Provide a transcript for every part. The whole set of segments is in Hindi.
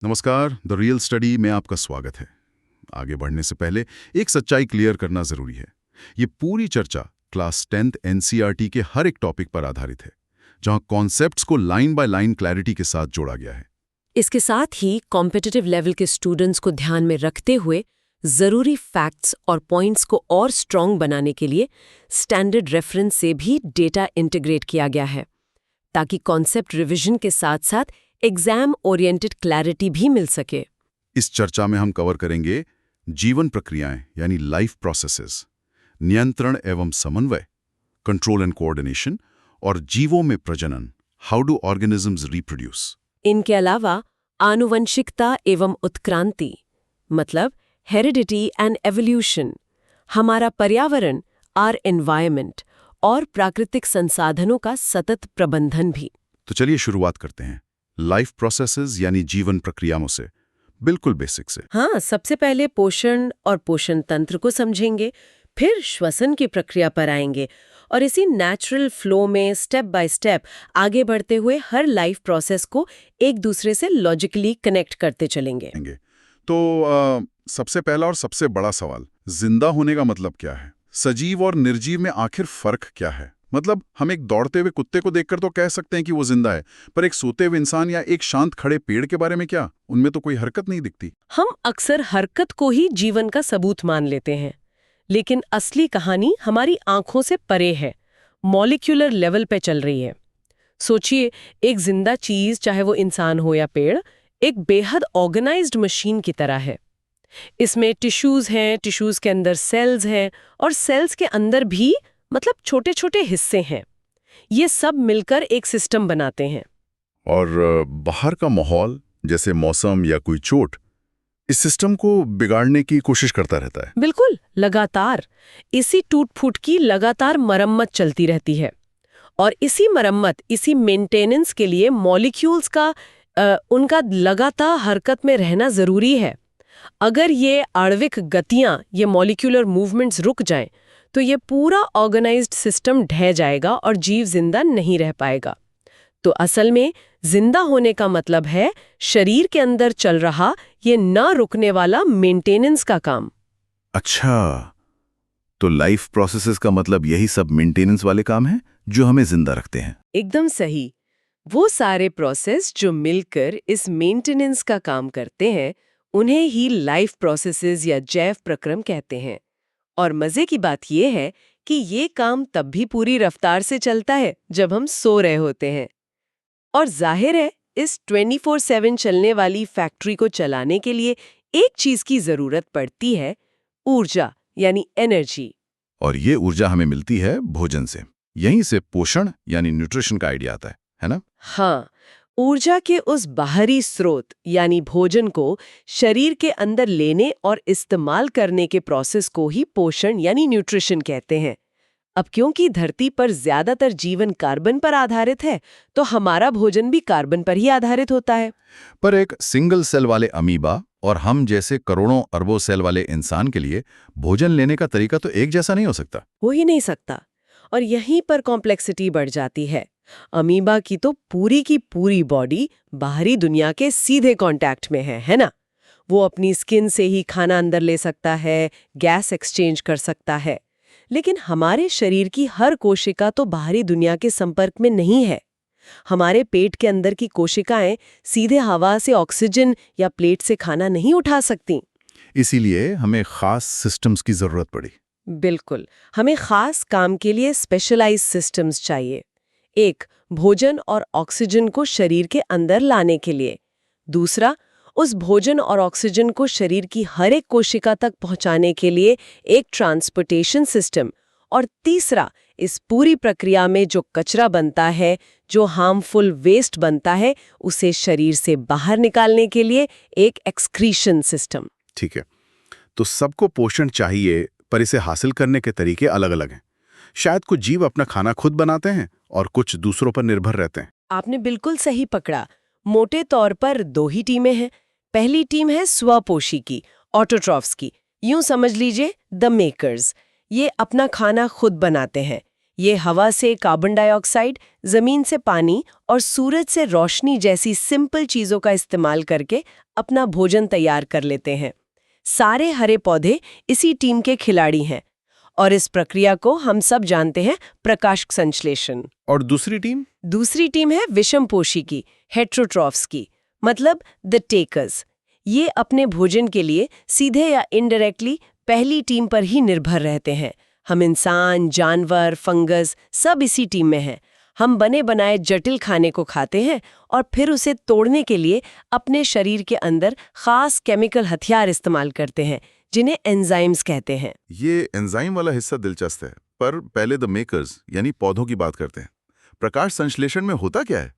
नमस्कार, द रियल स्टडी में आपका स्वागत है। आगे बढ़ने से पहले एक सच्चाई क्लियर करना जरूरी है। ये पूरी चर्चा क्लास 10th एनसीईआरटी के हर एक टॉपिक पर आधारित है, जहां कॉन्सेप्ट्स को लाइन बाय लाइन क्लैरिटी के साथ जोड़ा गया है। इसके साथ ही कॉम्पिटिटिव लेवल के स्टूडेंट्स को ध्यान में रखते हुए जरूरी फैक्ट्स और पॉइंट्स को और स्ट्रॉन्ग बनाने के लिए स्टैंडर्ड रेफरेंस से भी डेटा इंटीग्रेट किया गया है, ताकि कॉन्सेप्ट रिवीजन के साथ साथ एग्जाम ओरिएंटेड क्लैरिटी भी मिल सके। इस चर्चा में हम कवर करेंगे जीवन प्रक्रियाएं यानी लाइफ प्रोसेसेस, नियंत्रण एवं समन्वय, कंट्रोल एंड कोऑर्डिनेशन और जीवों में प्रजनन, हाउ डू ऑर्गेनिजम्स रिप्रोड्यूस। इनके अलावा आनुवंशिकता एवं उत्क्रांति मतलब हेरिडिटी एंड एवोल्यूशन, हमारा पर्यावरण आर एनवायरनमेंट और प्राकृतिक संसाधनों का सतत प्रबंधन भी। तो चलिए शुरुआत करते हैं लाइफ प्रोसेसेस यानी जीवन प्रक्रियाओं से, बिल्कुल बेसिक से। हाँ, सबसे पहले पोषण और पोषण तंत्र को समझेंगे, फिर श्वसन की प्रक्रिया पर आएंगे और इसी नेचुरल फ्लो में स्टेप बाय स्टेप आगे बढ़ते हुए हर लाइफ प्रोसेस को एक दूसरे से लॉजिकली कनेक्ट करते चलेंगे। तो सबसे पहला और सबसे बड़ा सवाल, जिंदा होने का मतलब क्या है? सजीव और निर्जीव में आखिर फर्क क्या है? मतलब हम एक दौड़ते हुए कुत्ते को देखकर तो कह सकते हैं कि वो जिंदा है, पर एक सोते हुए इंसान या एक शांत खड़े पेड़ के बारे में क्या? उनमें तो कोई हरकत नहीं दिखती। हम अक्सर हरकत को ही जीवन का सबूत मान लेते हैं, लेकिन असली कहानी हमारी आंखों से परे है, मॉलिक्यूलर लेवल पे चल रही है। सोचिए, एक जिंदा चीज, चाहे वो इंसान हो या पेड़, एक बेहद ऑर्गेनाइज्ड मशीन की तरह है। इसमें टिश्यूज हैं, टिश्यूज के अंदर सेल्स हैं और सेल्स के अंदर भी मतलब छोटे छोटे हिस्से हैं। ये सब मिलकर एक सिस्टम बनाते हैं। और बाहर का माहौल, जैसे मौसम या कोई चोट, इस सिस्टम को बिगाड़ने की कोशिश करता रहता है। बिल्कुल, लगातार इसी टूट फूट की लगातार मरम्मत चलती रहती है। और इसी मरम्मत, इसी मेंटेनेंस के लिए मॉलिक्यूल्स का उनका लगातार हरकत में रहना जरूरी है। अगर ये आणविक गतियां, ये मॉलिक्यूलर मूवमेंट्स रुक जाएं, तो ये पूरा ऑर्गेनाइज्ड सिस्टम ढह जाएगा और जीव जिंदा नहीं रह पाएगा। तो असल में जिंदा होने का मतलब है शरीर के अंदर चल रहा ये न रुकने वाला मेंटेनेंस का काम। अच्छा, तो लाइफ प्रोसेसेस का मतलब यही सब मेंटेनेंस वाले काम हैं जो हमें जिंदा रखते हैं। एकदम सही। वो सारे प्रोसेस जो मिलकर इस मेंटेनेंस का काम करते हैं, उन्हें ही लाइफ प्रोसेसेस या जैव प्रक्रम कहते हैं। और मजे की बात यह है कि ये काम तब भी पूरी रफ्तार से चलता है जब हम सो रहे होते हैं। और जाहिर है, इस 24/7 चलने वाली फैक्ट्री को चलाने के लिए एक चीज की जरूरत पड़ती है, ऊर्जा यानी एनर्जी। और ये ऊर्जा हमें मिलती है भोजन से। यहीं से पोषण यानी न्यूट्रिशन का आइडिया आता है ना? हाँ, ऊर्जा के उस बाहरी स्रोत यानी भोजन को शरीर के अंदर लेने और इस्तेमाल करने के प्रोसेस को ही पोषण यानी न्यूट्रिशन कहते हैं। अब क्योंकि धरती पर ज्यादातर जीवन कार्बन पर आधारित है, तो हमारा भोजन भी कार्बन पर ही आधारित होता है। पर एक सिंगल सेल वाले अमीबा और हम जैसे करोड़ों अरबों सेल वाले इंसान के लिए भोजन लेने का तरीका तो एक जैसा नहीं हो सकता। हो ही नहीं सकता। और यहीं पर कॉम्प्लेक्सिटी बढ़ जाती है। अमीबा की तो पूरी की पूरी बॉडी बाहरी दुनिया के सीधे कांटेक्ट में है ना? वो अपनी स्किन से ही खाना अंदर ले सकता है, गैस एक्सचेंज कर सकता है। लेकिन हमारे शरीर की हर कोशिका तो बाहरी दुनिया के संपर्क में नहीं है। हमारे पेट के अंदर की कोशिकाएं सीधे हवा से ऑक्सीजन या प्लेट से खाना नहीं उठा सकती। इसीलिए हमें खास सिस्टम्स की जरूरत पड़ी। बिल्कुल, हमें खास काम के लिए स्पेशलाइज्ड सिस्टम्स चाहिए। एक, भोजन और ऑक्सीजन को शरीर के अंदर लाने के लिए। दूसरा, उस भोजन और ऑक्सीजन को शरीर की हर एक कोशिका तक पहुंचाने के लिए एक ट्रांसपोर्टेशन सिस्टम। और तीसरा, इस पूरी प्रक्रिया में जो कचरा बनता है, जो हार्मफुल वेस्ट बनता है, उसे शरीर से बाहर निकालने के लिए एक एक्सक्रीशन सिस्टम। ठीक है, तो सबको पोषण चाहिए, पर इसे हासिल करने के तरीके अलग-अलग हैं। शायद कुछ जीव अपना खाना खुद बनाते हैं और कुछ दूसरों पर निर्भर रहते हैं। आपने बिल्कुल सही पकड़ा। मोटे तौर पर दो ही टीमें हैं। पहली टीम है स्वपोषी की, ऑटोट्रॉफ्स की। यूं समझ लीजिए द मेकर्स। ये अपना खाना खुद बनाते हैं। ये हवा से कार्बन डाइऑक्साइड, जमीन से पानी और सूरज से रोशनी जैसी सिंपल चीजों का इस्तेमाल करके अपना भोजन तैयार कर लेते हैं। सारे हरे पौधे इसी टीम के खिलाड़ी हैं और इस प्रक्रिया को हम सब जानते हैं प्रकाश संश्लेषण। और दूसरी टीम? दूसरी टीम है विषमपोषी की, हेट्रोट्रॉफ्स की, मतलब द टेकर्स। ये अपने भोजन के लिए सीधे या इनडायरेक्टली पहली टीम पर ही निर्भर रहते हैं। हम इंसान, जानवर, फंगस सब इसी टीम में हैं। हम बने बनाए जटिल खाने को खाते हैं और फिर उसे तोड़ने के लिए अपने शरीर के अंदर खास केमिकल हथियार इस्तेमाल करते हैं, जिन्हें एंजाइम्स कहते हैं। ये एंजाइम वाला हिस्सा दिलचस्प है, पर पहले द मेकर्स यानी पौधों की बात करते हैं। प्रकाश संश्लेषण में होता क्या है?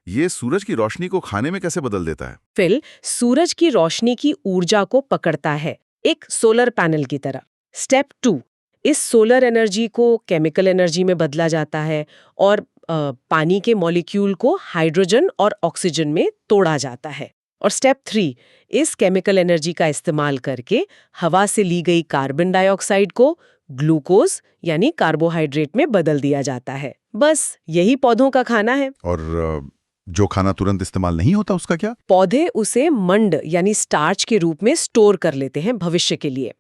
ये सूरज की रोशनी को खाने में कैसे बदल देता है? फिल सूरज की रोशनी की ऊर्जा को पकड़ता है, एक सोलर पैनल की तरह। स्टेप 2, इस सोलर एनर्जी को केमिकल एनर्जी में बदला जाता है और पानी के मॉलिक्यूल को हाइड्रोजन और ऑक्सीजन में तोड़ा जाता है। और स्टेप 3, इस केमिकल एनर्जी का इस्तेमाल करके हवा से ली गई कार्बन डाइऑक्साइड को ग्लूकोज यानी कार्बोहाइड्रेट में बदल दिया जाता है। बस यही पौधों का खाना है। और जो खाना तुरंत इस्तेमाल नहीं होता उसका क्या? पौधे उसे मंड यानी स्टार्च के रूप में स्टोर कर लेते हैं भविष्य के लिए।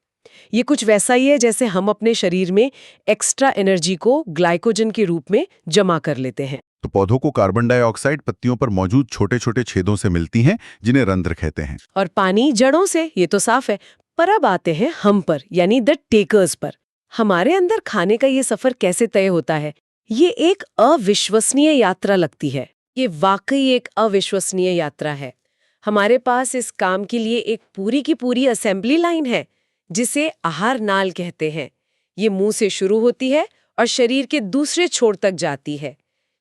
ये कुछ वैसा ही है जैसे हम अपने शरीर में एक्स्ट्रा एनर्जी को ग्लाइकोजन के रूप में जमा कर लेते हैं। तो पौधों को कार्बन डाइऑक्साइड पत्तियों पर मौजूद छोटे छोटे छेदों से मिलती हैं, जिन्हें रंध्र कहते हैं। और पानी जड़ों से, ये तो साफ है। पर अब आते हैं हम पर, यानी द टेकर्स पर। हमारे अंदर खाने का ये सफर कैसे तय होता है? ये एक अविश्वसनीय यात्रा लगती है। ये वाकई एक अविश्वसनीय यात्रा है। हमारे पास इस काम के लिए एक पूरी की पूरी असेंबली लाइन है, जिसे आहार नाल कहते हैं। ये मुंह से शुरू होती है और शरीर के दूसरे छोर तक जाती है।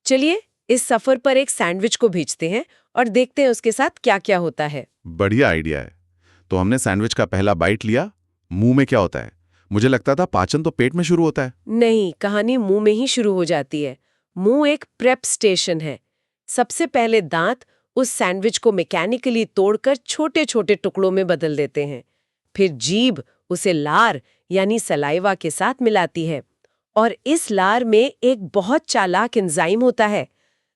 चलिए इस सफर पर एक सैंडविच को भेजते हैं और देखते हैं उसके साथ क्या क्या होता है। बढ़िया आइडिया है। तो हमने सैंडविच का पहला बाइट लिया, मुंह में क्या होता है? मुझे लगता था पाचन तो पेट में शुरू होता है। नहीं, कहानी मुंह में ही शुरू हो जाती है। मुंह एक प्रेप स्टेशन है। सबसे पहले दांत उस सैंडविच को मैकेनिकली तोड़कर छोटे छोटे टुकड़ों में बदल देते हैं। फिर जीभ उसे लार यानी सलाइवा के साथ मिलाती है और इस लार में एक बहुत चालाक एंजाइम होता है,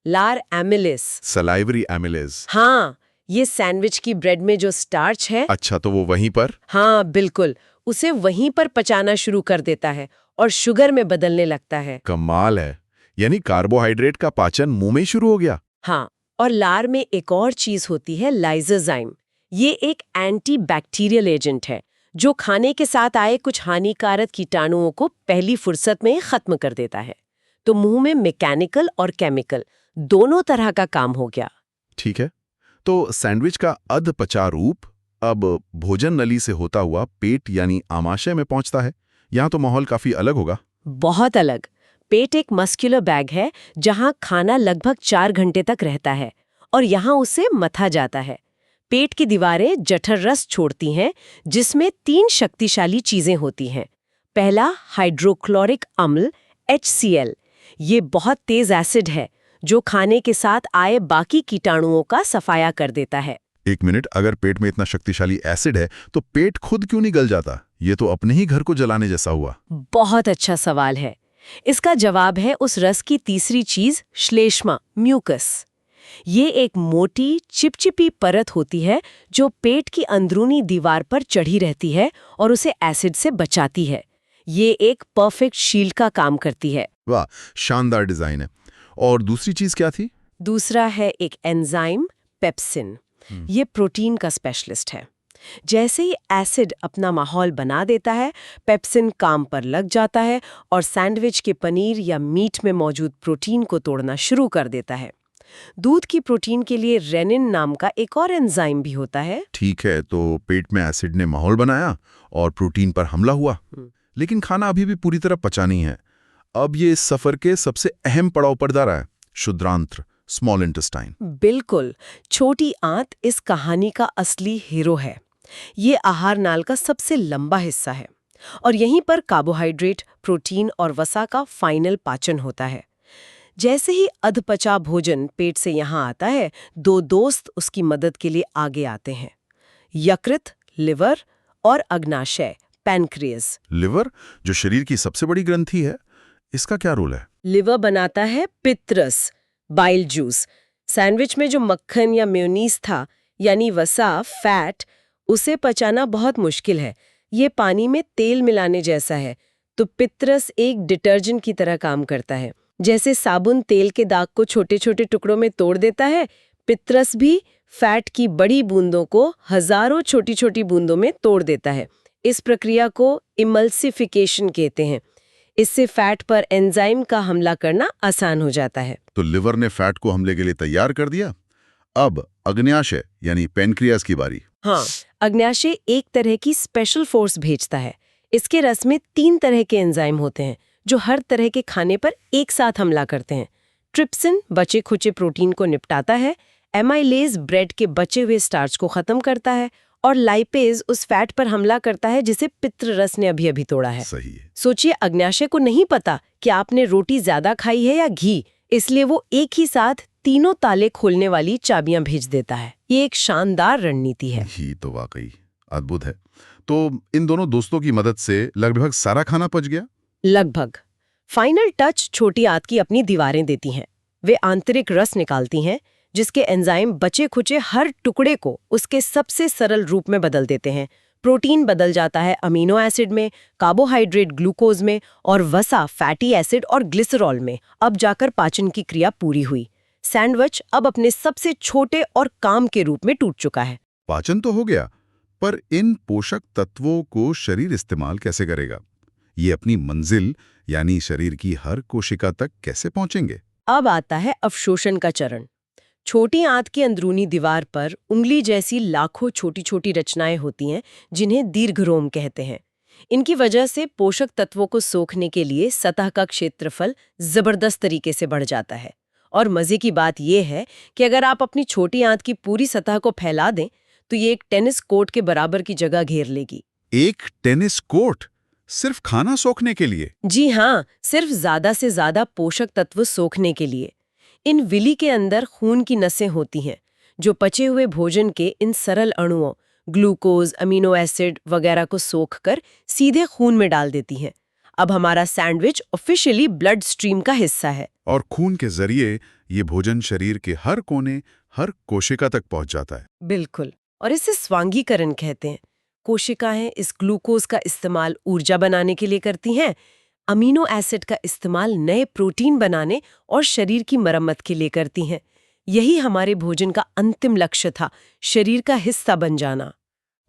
लार एमिलेस। Salivary amylase. हाँ, ये सैंडविच की ब्रेड में जो स्टार्च है, अच्छा, तो वो वहीं पर? हाँ बिल्कुल, उसे वहीं पर पचाना शुरू कर देता है और शुगर में बदलने लगता है। कमाल है। यानी कार्बोहाइड्रेट का पाचन मुंह में ही शुरू हो गया। हाँ, और लार में एक और चीज होती है, लाइसोजाइम। ये एक एंटी बैक्टीरियल एजेंट है जो खाने के साथ आए कुछ हानिकारक कीटाणुओं को पहली फुर्सत में खत्म कर देता है। तो मुंह में मैकेनिकल और केमिकल दोनों तरह का काम हो गया। ठीक है, तो सैंडविच का अधपचा रूप अब भोजन नली से होता हुआ पेट यानी आमाशय में पहुंचता है। यहाँ तो माहौल काफी अलग होगा। बहुत अलग। पेट एक मस्कुलर बैग है जहां खाना लगभग 4 घंटे तक रहता है और यहाँ उसे मथा जाता है। पेट की दीवारें जठर रस छोड़ती हैं, जिसमें 3 शक्तिशाली चीजें होती हैं। पहला, हाइड्रोक्लोरिक अम्ल HCl। ये बहुत तेज एसिड है जो खाने के साथ आए बाकी कीटाणुओं का सफाया कर देता है। एक मिनट, अगर पेट में इतना शक्तिशाली एसिड है तो पेट खुद क्यों नहीं गल जाता? ये तो अपने ही घर को जलाने जैसा हुआ। बहुत अच्छा सवाल है। इसका जवाब है उस रस की तीसरी चीज, श्लेष्मा, म्यूकस। ये एक मोटी चिपचिपी परत होती है जो पेट की अंदरूनी दीवार पर चढ़ी रहती है और उसे एसिड से बचाती है। ये एक परफेक्ट शील्ड का काम करती है। वाह, शानदार डिजाइन है। और दूसरी चीज क्या थी? दूसरा है एक एंजाइम, पेप्सिन। ये प्रोटीन का स्पेशलिस्ट है। जैसे ही एसिड अपना माहौल बना देता है, पेप्सिन काम पर लग जाता है और सैंडविच के पनीर या मीट में मौजूद प्रोटीन को तोड़ना शुरू कर देता है। दूध की प्रोटीन के लिए रेनिन नाम का एक और एंजाइम भी होता है। ठीक है, तो पेट में एसिड ने माहौल बनाया और प्रोटीन पर हमला हुआ। लेकिन खाना अभी भी पूरी तरह पचा नहीं है। अब ये इस सफर के सबसे अहम पड़ाव पर जा रहा है, शुद्रांत्र, स्मॉल इंटेस्टाइन। बिल्कुल, छोटी आंत इस कहानी का असली हीरो है। ये आहार नाल का सबसे लंबा हिस्सा है और यहीं पर कार्बोहाइड्रेट, प्रोटीन और वसा का फाइनल पाचन होता है। जैसे ही अधपचा भोजन पेट से यहाँ आता है, 2 दोस्त उसकी मदद के लिए आगे आते हैं, यकृत, लिवर और अग्नाशय, पैनक्रियास। लिवर, जो शरीर की सबसे बड़ी ग्रंथि है, इसका क्या रोल है? लिवर बनाता है पित्त रस, बाइल जूस। सैंडविच में जो मक्खन या मेयोनीज था, यानी वसा, फैट, उसे पचाना बहुत मुश्किल है। ये पानी में तेल मिलाने जैसा है। तो पित्त रस एक डिटर्जेंट की तरह काम करता है। जैसे साबुन तेल के दाग को छोटे छोटे टुकड़ों में तोड़ देता है, पित्त रस भी फैट की बड़ी बूंदों को हजारों छोटी छोटी बूंदों में तोड़ देता है। इस प्रक्रिया को इमल्सिफिकेशन कहते हैं। इससे फैट पर एंजाइम का हमला करना आसान हो जाता है। तो लिवर ने फैट को हमले के लिए तैयार कर दिया। अब अग्न्याशय यानी पेनक्रियाज की बारी। हाँ, अग्न्याशय एक तरह की स्पेशल फोर्स भेजता है। इसके रस में 3 तरह के एंजाइम होते हैं जो हर तरह के खाने पर एक साथ हमला करते हैं। ट्रिप्सिन बचे खुचे प्रोटीन को निपटाता है, एमाइलेज ब्रेड के बचे हुए स्टार्च को खत्म करता है, और लाइपेज उस फैट पर हमला करता है जिसे पित्त रस ने अभी अभी तोड़ा है। सही है। सोचिए, अग्न्याशय को नहीं पता कि आपने रोटी ज्यादा खाई है या घी, इसलिए वो एक ही साथ तीनों ताले खोलने वाली चाबियां भेज देता है। ये एक शानदार रणनीति है। ही तो वाकई अद्भुत है। तो इन दोनों दोस्तों की मदद से लगभग सारा खाना पच गया। लगभग। फाइनल टच छोटी आंत की अपनी दीवारें देती हैं। वे आंतरिक रस निकालती हैं, जिसके एंजाइम बचे खुचे हर टुकड़े को उसके सबसे सरल रूप में बदल देते हैं। प्रोटीन बदल जाता है अमीनो एसिड में, कार्बोहाइड्रेट ग्लूकोज में, और वसा फैटी एसिड और ग्लिसरॉल में। अब जाकर पाचन की क्रिया पूरी हुई। सैंडविच अब अपने सबसे छोटे और काम के रूप में टूट चुका है। पाचन तो हो गया, पर इन पोषक तत्वों को शरीर इस्तेमाल कैसे करेगा? ये अपनी मंजिल यानी शरीर की हर कोशिका तक कैसे पहुंचेंगे? अब आता है अवशोषण का चरण। छोटी आंत की अंदरूनी दीवार पर उंगली जैसी लाखों छोटी छोटी रचनाएं होती हैं, जिन्हें दीर्घरोम कहते हैं। इनकी वजह से पोषक तत्वों को सोखने के लिए सतह का क्षेत्रफल जबरदस्त तरीके से बढ़ जाता है। और मजे की बात यह है कि अगर आप अपनी छोटी आंत की पूरी सतह को फैला दें, तो ये एक टेनिस कोर्ट के बराबर की जगह घेर लेगी। एक टेनिस कोर्ट सिर्फ खाना सोखने के लिए? जी हाँ, सिर्फ ज्यादा से ज्यादा पोषक तत्व सोखने के लिए। इन विली के अंदर खून की नसें होती हैं, जो पचे हुए भोजन के इन सरल अणुओं, ग्लूकोज, अमीनो एसिड वगैरह को सोखकर सीधे खून में डाल देती हैं। अब हमारा सैंडविच ऑफिशियली ब्लड स्ट्रीम का हिस्सा है। और खून के जरिए ये भोजन शरीर के हर कोने, हर कोशिका तक पहुंच जाता है। बिल्कुल, और इसे स्वांगीकरण कहते हैं। कोशिकाएं इस ग्लूकोज का इस्तेमाल ऊर्जा बनाने के लिए करती हैं, अमीनो एसिड का इस्तेमाल नए प्रोटीन बनाने और शरीर की मरम्मत के लिए करती हैं। यही हमारे भोजन का अंतिम लक्ष्य था, शरीर का हिस्सा बन जाना।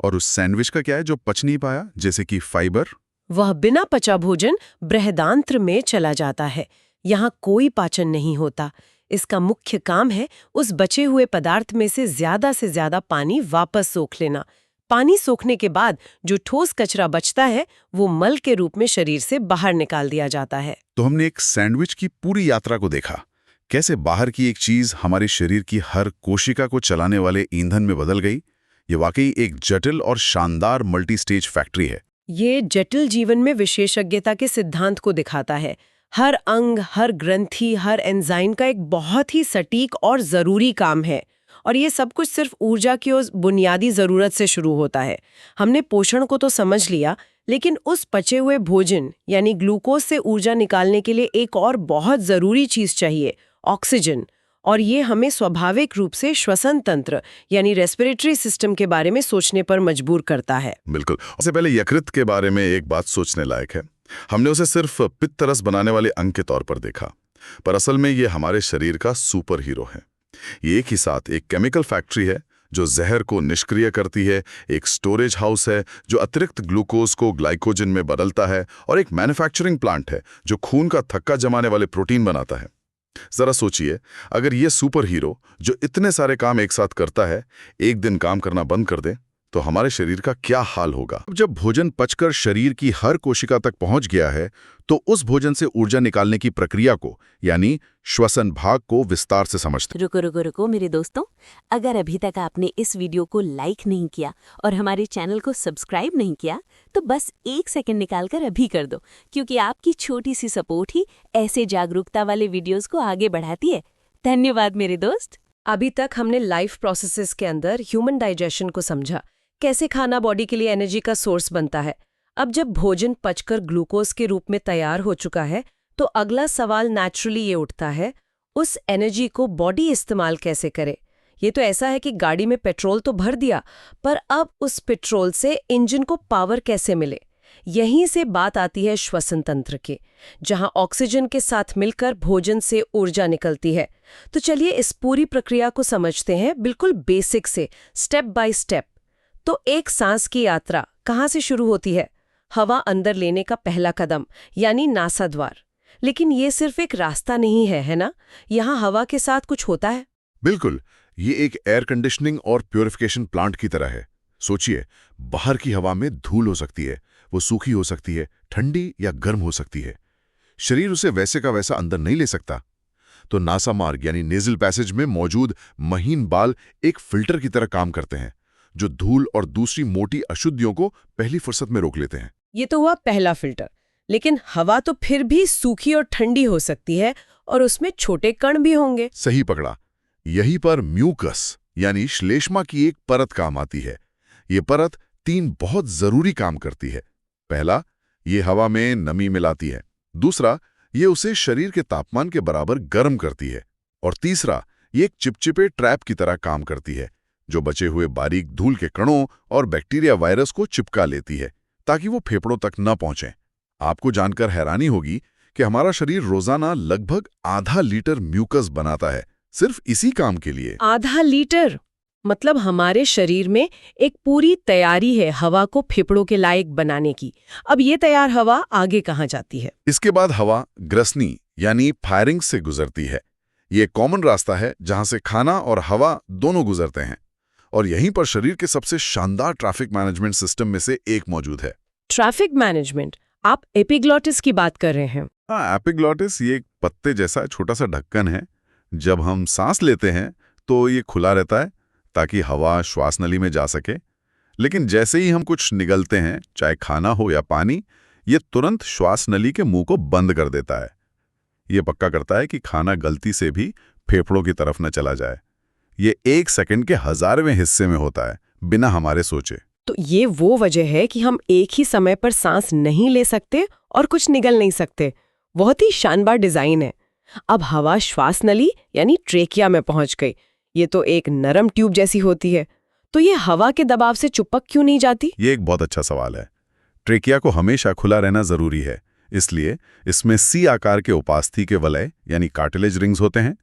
और उस सैंडविच का क्या है जो पच नहीं पाया, जैसे कि फाइबर? वह बिना पचा भोजन बृहदांत्र में चला जाता है। यहाँ कोई पाचन नहीं होता। इसका मुख्य काम है उस बचे हुए पदार्थ में से ज्यादा पानी वापस सोख लेना। पानी सोखने के बाद जो ठोस कचरा बचता है, वो मल के रूप में शरीर से बाहर निकाल दिया जाता है। तो हमने एक सैंडविच की पूरी यात्रा को देखा, कैसे बाहर की एक चीज हमारे शरीर की हर कोशिका को चलाने वाले ईंधन में बदल गई। ये वाकई एक जटिल और शानदार मल्टी स्टेज फैक्ट्री है। ये जटिल जीवन में विशेषज्ञता के सिद्धांत को दिखाता है। हर अंग, हर ग्रंथि, हर एंजाइम का एक बहुत ही सटीक और जरूरी काम है। और ये सब कुछ सिर्फ ऊर्जा की उस बुनियादी जरूरत से शुरू होता है। हमने पोषण को तो समझ लिया, लेकिन उस पचे हुए भोजन यानी ग्लूकोज से ऊर्जा निकालने के लिए एक और बहुत जरूरी चीज चाहिए, ऑक्सीजन। और ये हमें स्वाभाविक रूप से श्वसन तंत्र यानी रेस्पिरेटरी सिस्टम के बारे में सोचने पर मजबूर करता है। बिल्कुल। उससे पहले यकृत के बारे में एक बात सोचने लायक है। हमने उसे सिर्फ पित्त रस बनाने वाले अंग के तौर पर देखा, पर असल में ये हमारे शरीर का सुपर हीरो है। ये एक ही साथ एक केमिकल फैक्ट्री है जो जहर को निष्क्रिय करती है, एक स्टोरेज हाउस है जो अतिरिक्त ग्लूकोज को ग्लाइकोजन में बदलता है, और एक मैन्युफैक्चरिंग प्लांट है जो खून का थक्का जमाने वाले प्रोटीन बनाता है। जरा सोचिए, अगर ये सुपर हीरो जो इतने सारे काम एक साथ करता है, एक दिन काम करना बंद कर दे, तो हमारे शरीर का क्या हाल होगा। जब भोजन पचकर शरीर की हर कोशिका तक पहुंच गया है, तो उस भोजन से ऊर्जा निकालने की प्रक्रिया को यानी श्वसन भाग को विस्तार से समझते। रुको मेरे दोस्तों, अगर अभी तक आपने इस वीडियो को लाइक नहीं किया और हमारे चैनल को सब्सक्राइब नहीं किया, तो बस 1 सेकंड निकालकर अभी कर दो, क्योंकि आपकी छोटी सी सपोर्ट ही ऐसे जागरूकता वाले वीडियोस को आगे बढ़ाती है। धन्यवाद मेरे दोस्त। अभी तक हमने लाइफ प्रोसेसेस के अंदर ह्यूमन डाइजेशन को समझा, कैसे खाना बॉडी के लिए एनर्जी का सोर्स बनता है। अब जब भोजन पचकर ग्लूकोज के रूप में तैयार हो चुका है, तो अगला सवाल नेचुरली ये उठता है, उस एनर्जी को बॉडी इस्तेमाल कैसे करे? ये तो ऐसा है कि गाड़ी में पेट्रोल तो भर दिया, पर अब उस पेट्रोल से इंजन को पावर कैसे मिले? यहीं से बात आती है श्वसन तंत्र के, जहां ऑक्सीजन के साथ मिलकर भोजन से ऊर्जा निकलती है। तो चलिए इस पूरी प्रक्रिया को समझते हैं बिल्कुल बेसिक से, स्टेप बाय स्टेप। तो एक सांस की यात्रा कहाँ से शुरू होती है? हवा अंदर लेने का पहला कदम, यानी नासाद्वार। लेकिन ये सिर्फ एक रास्ता नहीं है, है ना? यहाँ हवा के साथ कुछ होता है। बिल्कुल, ये एक एयर कंडीशनिंग और प्योरिफिकेशन प्लांट की तरह है। सोचिए, बाहर की हवा में धूल हो सकती है, वो सूखी हो सकती है, ठंडी या गर्म हो सकती है। शरीर उसे वैसे का वैसा अंदर नहीं ले सकता। तो नासा मार्ग यानी नेजल पैसेज में मौजूद महीन बाल एक फिल्टर की तरह काम करते हैं, जो धूल और दूसरी मोटी अशुद्धियों को पहली फुर्सत में रोक लेते हैं। ये तो हुआ पहला फिल्टर। लेकिन हवा तो फिर भी सूखी और ठंडी हो सकती है, और उसमें छोटे कण भी होंगे। सही पकड़ा। यहीं पर म्यूकस यानी श्लेष्मा की एक परत काम आती है। ये परत 3 बहुत जरूरी काम करती है। पहला, ये हवा में नमी मिलाती है। दूसरा, ये उसे शरीर के तापमान के बराबर गर्म करती है। और तीसरा, ये एक चिपचिपे ट्रैप की तरह काम करती है, जो बचे हुए बारीक धूल के कणों और बैक्टीरिया वायरस को चिपका लेती है, ताकि वो फेफड़ों तक न पहुंचें। आपको जानकर हैरानी होगी कि हमारा शरीर रोजाना लगभग आधा लीटर म्यूकस बनाता है, सिर्फ इसी काम के लिए। आधा लीटर? मतलब हमारे शरीर में एक पूरी तैयारी है हवा को फेफड़ों के लायक बनाने की। अब ये तैयार हवा आगे कहाँ जाती है? इसके बाद हवा ग्रसनी यानी फायरिंग्स से गुजरती है। ये कॉमन रास्ता है जहां से खाना और हवा दोनों गुजरते हैं। और यहीं पर शरीर के सबसे शानदार ट्रैफिक मैनेजमेंट सिस्टम में से एक मौजूद है। Traffic management? आप एपिग्लॉटिस की बात कर रहे हैं? हाँ, एपिग्लॉटिस ये एक पत्ते जैसा छोटा सा ढक्कन है। जब हम सांस लेते हैं तो ये खुला रहता है ताकि हवा श्वास नली में जा सके। लेकिन जैसे ही हम कुछ निगलते हैं, चाहे खाना हो या पानी, ये तुरंत श्वास नली के मुंह को बंद कर देता है। ये पक्का करता है कि खाना गलती से भी फेफड़ों की तरफ न चला जाए। ये 1 सेकंड के 1000वें हिस्से में होता है, बिना हमारे सोचे। तो ये वो वजह है कि हम एक ही समय पर सांस नहीं ले सकते और कुछ निगल नहीं सकते। बहुत ही शानदार डिजाइन है। अब हवा श्वास नली यानी ट्रेकिया में पहुंच गई। ये तो एक नरम ट्यूब जैसी होती है, तो ये हवा के दबाव से चिपक क्यों नहीं जाती? ये एक बहुत अच्छा सवाल है। ट्रेकिया को हमेशा खुला रहना जरूरी है, इसलिए इसमें सी आकार के उपास्थि के वलय यानी कार्टिलेज रिंग्स होते हैं।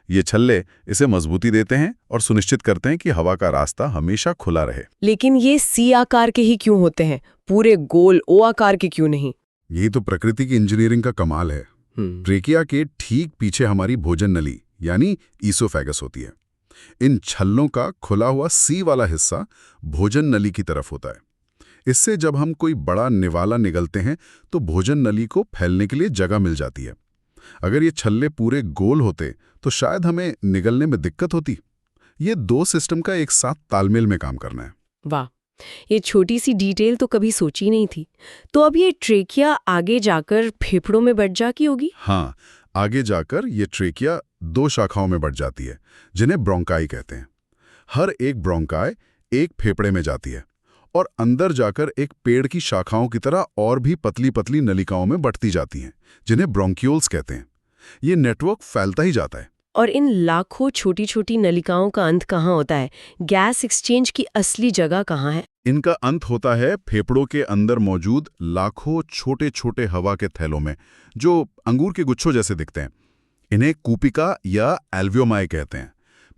ये छल्ले इसे मजबूती देते हैं और सुनिश्चित करते हैं कि हवा का रास्ता हमेशा खुला रहे। लेकिन ये सी आकार के ही क्यों होते हैं, पूरे गोल ओ आकार के क्यों नहीं? यही तो प्रकृति की इंजीनियरिंग का कमाल है। ट्रेकिया के ठीक पीछे हमारी भोजन नली यानी ईसोफेगस होती है। इन छल्लों का खुला हुआ सी वाला हिस्सा भोजन नली की तरफ होता है। इससे जब हम कोई बड़ा निवाला निगलते हैं तो भोजन नली को फैलने के लिए जगह मिल जाती है। अगर ये छल्ले पूरे गोल होते तो शायद हमें निगलने में दिक्कत होती। ये 2 सिस्टम का एक साथ तालमेल में काम करना है। वाह, ये छोटी सी डिटेल तो कभी सोची नहीं थी। तो अब ये ट्रेकिया आगे जाकर फेफड़ों में बढ़ जाती होगी? हाँ, आगे जाकर ये ट्रेकिया 2 शाखाओं में बढ़ जाती है, जिन्हें ब्रोंकाई कहते हैं। हर एक ब्रोंकाई एक फेफड़े में जाती है और अंदर जाकर एक पेड़ की शाखाओं की तरह और भी पतली पतली नलिकाओं में बढ़ती जाती हैं, जिन्हें ब्रोंक्यूल्स कहते हैं। ये नेटवर्क फैलता ही जाता है। और इन लाखों छोटी छोटी नलिकाओं का अंत कहाँ होता है? गैस एक्सचेंज की असली जगह कहाँ है? इनका अंत होता है फेफड़ों के अंदर मौजूद लाखों छोटे छोटे हवा के थैलों में, जो अंगूर के गुच्छों जैसे दिखते हैं। इन्हें कूपिका या एल्वियोमाई कहते हैं।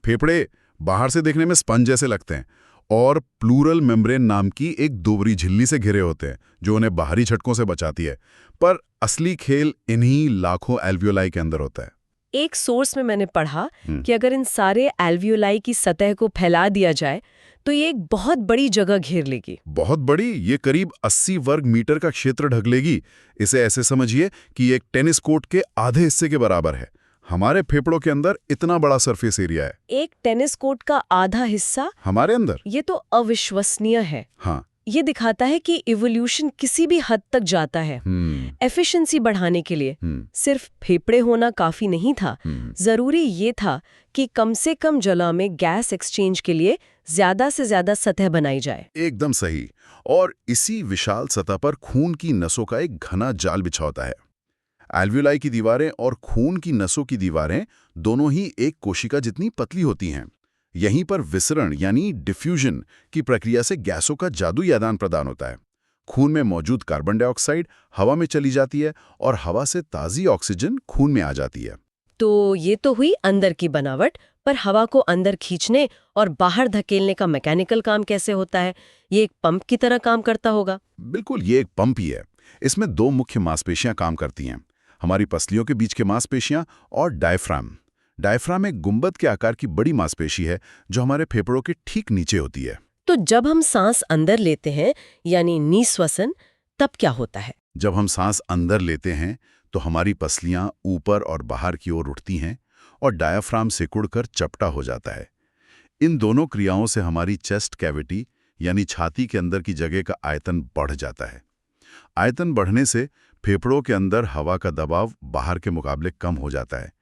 फेफड़े बाहर से देखने में स्पंज जैसे लगते हैं और प्लूरल मेम्ब्रेन नाम की एक दोबरी झिल्ली से घिरे होते हैं, जो उन्हें बाहरी झटकों से बचाती है। पर असली खेल इन्हीं लाखों एल्वियोलाई के अंदर होता है। एक सोर्स में मैंने पढ़ा कि अगर इन सारे एल्वियोलाई की सतह को फैला दिया जाए तो ये एक बहुत बड़ी जगह घेर लेगी। बहुत बड़ी? ये करीब 80 वर्ग मीटर का क्षेत्र ढक लेगी। इसे ऐसे समझिए कि ये एक टेनिस कोर्ट के आधे हिस्से के बराबर है। हमारे फेफड़ों के अंदर इतना बड़ा सरफेस एरिया है। एक टेनिस कोर्ट का आधा हिस्सा हमारे अंदर? ये तो अविश्वसनीय है। हाँ, ये दिखाता है कि इवोल्यूशन किसी भी हद तक जाता है। एफिशिएंसी बढ़ाने के लिए सिर्फ फेफड़े होना काफी नहीं था। जरूरी ये था कि कम से कम जगह में गैस एक्सचेंज के लिए ज्यादा से ज्यादा सतह बनाई जाए। एकदम सही। और इसी विशाल सतह पर खून की नसों का एक घना जाल बिछा होता है। एल्वियोलाई की दीवारें और खून की नसों की दीवारें दोनों ही एक कोशिका जितनी पतली होती हैं। यहीं पर विसरण यानी डिफ्यूजन की प्रक्रिया से गैसों का जादुई आदान प्रदान होता है। खून में मौजूद कार्बन डाइऑक्साइड हवा में चली जाती है और हवा से ताज़ी ऑक्सीजन खून में आ जाती है। तो ये तो हुई अंदर की बनावट, पर हवा को अंदर खींचने और बाहर धकेलने का मैकेनिकल काम कैसे होता है? ये एक पंप की तरह काम करता होगा? बिल्कुल, ये एक पंप ही है। इसमें 2 मुख्य मांसपेशियां काम करती हैं, हमारी पसलियों के बीच के मांसपेशियां और डायफ्राम। डायफ्राम एक गुंबद के आकार की बड़ी मांसपेशी है जो हमारे फेफड़ों के ठीक नीचे होती है। तो जब हम सांस अंदर लेते हैं, यानी निःश्वसन, तब क्या होता है? जब हम सांस अंदर लेते हैं तो हमारी पसलियां ऊपर और बाहर की ओर उठती हैं और डायाफ्राम सिकुड़कर चपटा हो जाता है। इन दोनों क्रियाओं से हमारी चेस्ट कैविटी यानी छाती के अंदर की जगह का आयतन बढ़ जाता है। आयतन बढ़ने से फेफड़ों के अंदर हवा का दबाव बाहर के मुकाबले कम हो जाता है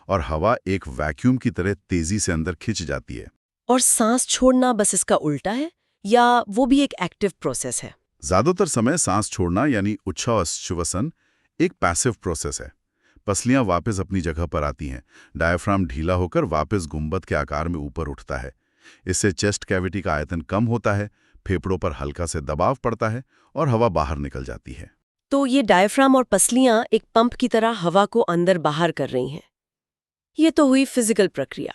और हवा एक वैक्यूम की तरह तेजी से अंदर खिंच जाती है। और सांस छोड़ना बस इसका उल्टा है, या वो भी एक एक्टिव प्रोसेस है? ज्यादातर समय सांस छोड़ना यानी उच्छ्वासन एक पैसिव प्रोसेस है। पसलियां वापस अपनी जगह पर आती हैं, डायफ्राम ढीला होकर वापस गुंबद के आकार में ऊपर उठता है। इससे चेस्ट कैविटी का आयतन कम होता है, फेफड़ों पर हल्का से दबाव पड़ता है और हवा बाहर निकल जाती है। तो ये डायफ्राम और पसलियां एक पंप की तरह हवा को अंदर बाहर कर रही हैं। ये तो हुई फिजिकल प्रक्रिया,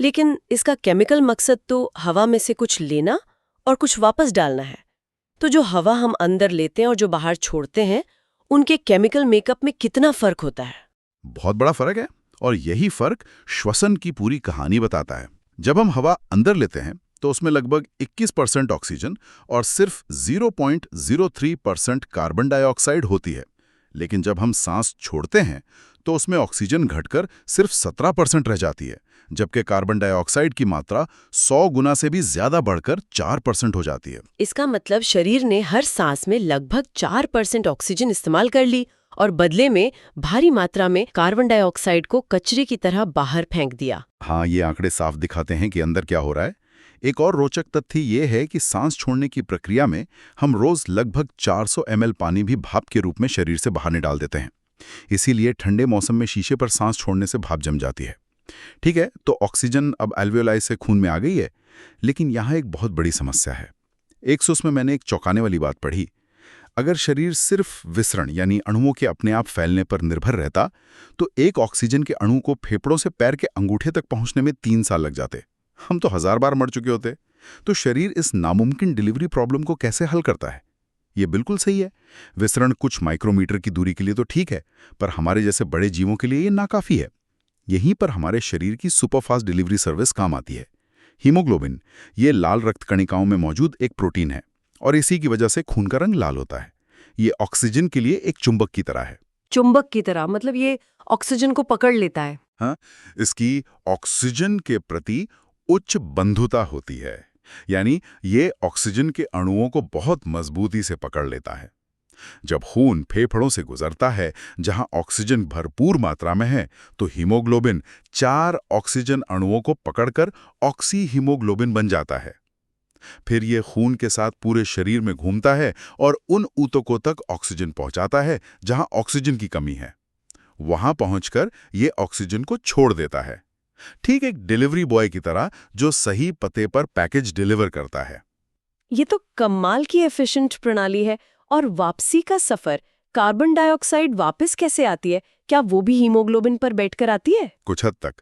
लेकिन इसका केमिकल मकसद तो हवा में से कुछ लेना और कुछ वापस डालना है। तो जो हवा हम अंदर लेते हैं और जो बाहर छोड़ते हैं, उनके केमिकल मेकअप में कितना फर्क होता है? बहुत बड़ा फर्क है और यही फर्क श्वसन की पूरी कहानी बताता है। जब हम हवा अंदर लेते हैं तो उसमें लगभग 21% ऑक्सीजन और सिर्फ 0.03% कार्बन डाइऑक्साइड होती है। लेकिन जब हम सांस छोड़ते हैं तो उसमें ऑक्सीजन घटकर सिर्फ 17% रह जाती है, जबकि कार्बन डाइऑक्साइड की मात्रा 100 गुना से भी ज्यादा बढ़कर 4% हो जाती है। इसका मतलब शरीर ने हर सांस में लगभग 4% ऑक्सीजन इस्तेमाल कर ली और बदले में भारी मात्रा में कार्बन डाइऑक्साइड को कचरे की तरह बाहर फेंक दिया। हाँ, ये आंकड़े साफ दिखाते हैं कि अंदर क्या हो रहा है। एक और रोचक तथ्य ये है कि सांस छोड़ने की प्रक्रिया में हम रोज लगभग 400 ml पानी भी भाप के रूप में शरीर से बाहर निकाल देते हैं। इसीलिए ठंडे मौसम में शीशे पर सांस छोड़ने से भाप जम जाती है। ठीक है, तो ऑक्सीजन अब एल्वियोलाई से खून में आ गई है, लेकिन यहाँ एक बहुत बड़ी समस्या है। एक सोच में मैंने एक चौंकाने वाली बात पढ़ी। अगर शरीर सिर्फ विसरण यानी अणुओं के अपने आप फैलने पर निर्भर रहता तो एक ऑक्सीजन के अणु को फेफड़ों से पैर के अंगूठे तक पहुंचने में 3 साल लग जाते। हम तो 1000 बार मर चुके होते। तो शरीर इस नामुमकिन डिलीवरी प्रॉब्लम को कैसे हल करता है? ये बिल्कुल सही है, विसरण कुछ माइक्रोमीटर की दूरी के लिए तो ठीक है, पर हमारे जैसे बड़े जीवों के लिए ये नाकाफी है। यहीं पर हमारे शरीर की सुपरफास्ट डिलीवरी सर्विस काम आती है। हीमोग्लोबिन, ये लाल रक्त कणिकाओं में मौजूद एक प्रोटीन है और इसी की वजह से खून का रंग लाल होता है। ये ऑक्सीजन के लिए एक चुंबक की तरह है। चुंबक की तरह मतलब ये ऑक्सीजन को पकड़ लेता है? हाँ, इसकी ऑक्सीजन के प्रति उच्च बंधुता होती है, यानी ये ऑक्सीजन के अणुओं को बहुत मजबूती से पकड़ लेता है। जब खून फेफड़ों से गुजरता है जहां ऑक्सीजन भरपूर मात्रा में है, तो हीमोग्लोबिन 4 ऑक्सीजन अणुओं को पकड़कर ऑक्सी हीमोग्लोबिन बन जाता है। फिर ये खून के साथ पूरे शरीर में घूमता है और उन ऊतकों तक ऑक्सीजन पहुंचाता है जहां ऑक्सीजन की कमी है। वहां पहुंचकर ये ऑक्सीजन को छोड़ देता है, ठीक एक डिलीवरी बॉय की तरह जो सही पते पर पैकेज डिलीवर करता है। ये तो कमाल की एफिशिएंट प्रणाली है। और वापसी का सफर, कार्बन डाइऑक्साइड वापस कैसे आती है? क्या वो भी हीमोग्लोबिन पर बैठकर आती है? कुछ हद तक,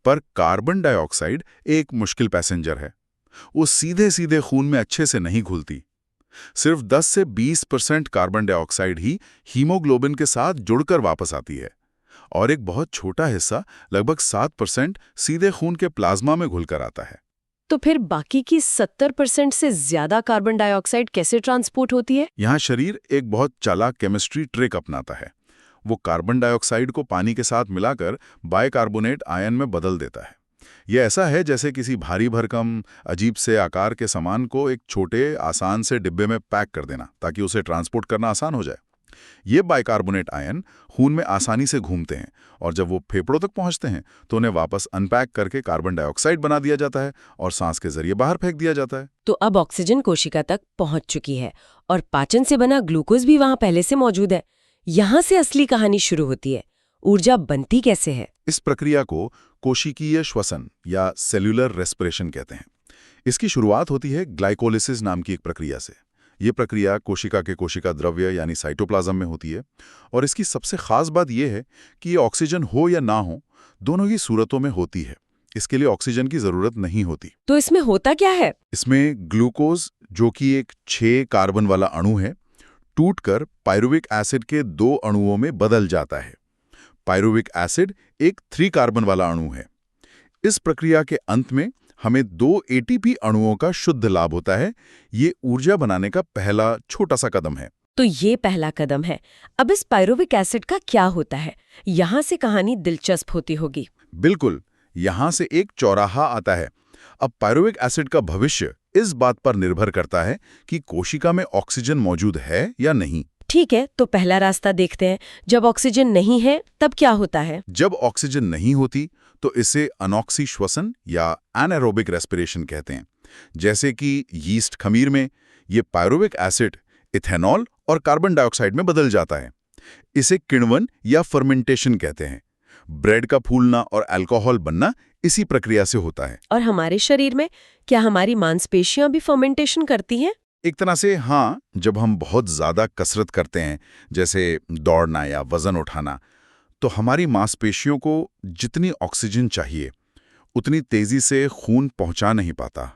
पर कार्बन डाइऑक्साइड एक मुश्किल पैसेंजर है। वो सीधे सीधे खून में अच्छे से नहीं घुलती। सिर्फ 10 से 20% कार्बन डाइऑक्साइड ही हीमोग्लोबिन के साथ जुड़कर वापस आती है और एक बहुत छोटा हिस्सा लगभग 7% सीधे खून के प्लाज्मा में घुलकर आता है। तो फिर बाकी की 70% से ज्यादा कार्बन डाइऑक्साइड कैसे ट्रांसपोर्ट होती है? यहाँ शरीर एक बहुत चालाक केमिस्ट्री ट्रिक अपनाता है। वो कार्बन डाइऑक्साइड को पानी के साथ मिलाकर बाइकार्बोनेट आयन में बदल देता है। यह ऐसा है जैसे किसी भारी भरकम अजीब से आकार के सामान को एक छोटे आसान से डिब्बे में पैक कर देना ताकि उसे ट्रांसपोर्ट करना आसान हो जाए। ये बाइकार्बोनेट आयन खून में आसानी से घूमते हैं और जब वो फेफड़ों तक पहुंचते हैं तो उन्हें वापस अनपैक करके कार्बन डाइऑक्साइड बना दिया जाता है और सांस के जरिए बाहर फेंक दिया जाता है। तो अब ऑक्सीजन कोशिका तक पहुंच चुकी है और पाचन से बना ग्लूकोज भी वहां पहले से मौजूद है। यहाँ से असली कहानी शुरू होती है। ऊर्जा बनती कैसे है? इस प्रक्रिया को कोशिकीय श्वसन या सेल्यूलर रेस्पिरेशन कहते हैं। इसकी शुरुआत होती है ग्लाइकोलिसिस नाम की एक प्रक्रिया से। ये प्रक्रिया कोशिका के कोशिका द्रव्य यानी साइटोप्लाज्म में होती है और इसकी सबसे खास बात यह है कि ये ऑक्सीजन हो या ना हो, दोनों ही सूरतों में होती है। इसके लिए ऑक्सीजन की जरूरत नहीं होती। तो इसमें होता क्या है? इसमें ग्लूकोज, जो कि एक 6 कार्बन वाला अणु है, टूटकर पायरुविक एसिड के 2 अणुओं में बदल जाता है। पायरुविक एसिड एक 3 कार्बन वाला अणु है। इस प्रक्रिया के अंत में हमें 2 एटीपी अणुओं का शुद्ध लाभ होता है। ये ऊर्जा बनाने का पहला छोटा सा कदम है। तो ये पहला कदम है। अब इस पायरुविक एसिड का क्या होता है? यहाँ से कहानी दिलचस्प होती होगी। बिल्कुल, यहाँ से एक चौराहा आता है। अब पायरुविक एसिड का भविष्य इस बात पर निर्भर करता है कि कोशिका में ऑक्सीजन मौजूद है या नहीं। ठीक है, तो पहला रास्ता देखते हैं। जब ऑक्सीजन नहीं है तब क्या होता है? जब ऑक्सीजन नहीं होती तो इसे अनॉक्सी श्वसन या एनारोबिक रेस्पिरेशन कहते हैं। जैसे कि यीस्ट खमीर में ये पायरुविक एसिड इथेनॉल और कार्बन डाइऑक्साइड में बदल जाता है। इसे किण्वन या फर्मेंटेशन कहते हैं। ब्रेड का फूलना और अल्कोहल बनना इसी प्रक्रिया से होता है। और हमारे शरीर में क्या हमारी मांसपेशियां भी फर्मेंटेशन करती हैं? एक तरह से हाँ, जब हम बहुत ज्यादा कसरत करते हैं, जैसे दौड़ना या वजन उठाना, तो हमारी मांसपेशियों को जितनी ऑक्सीजन चाहिए उतनी तेजी से खून पहुंचा नहीं पाता।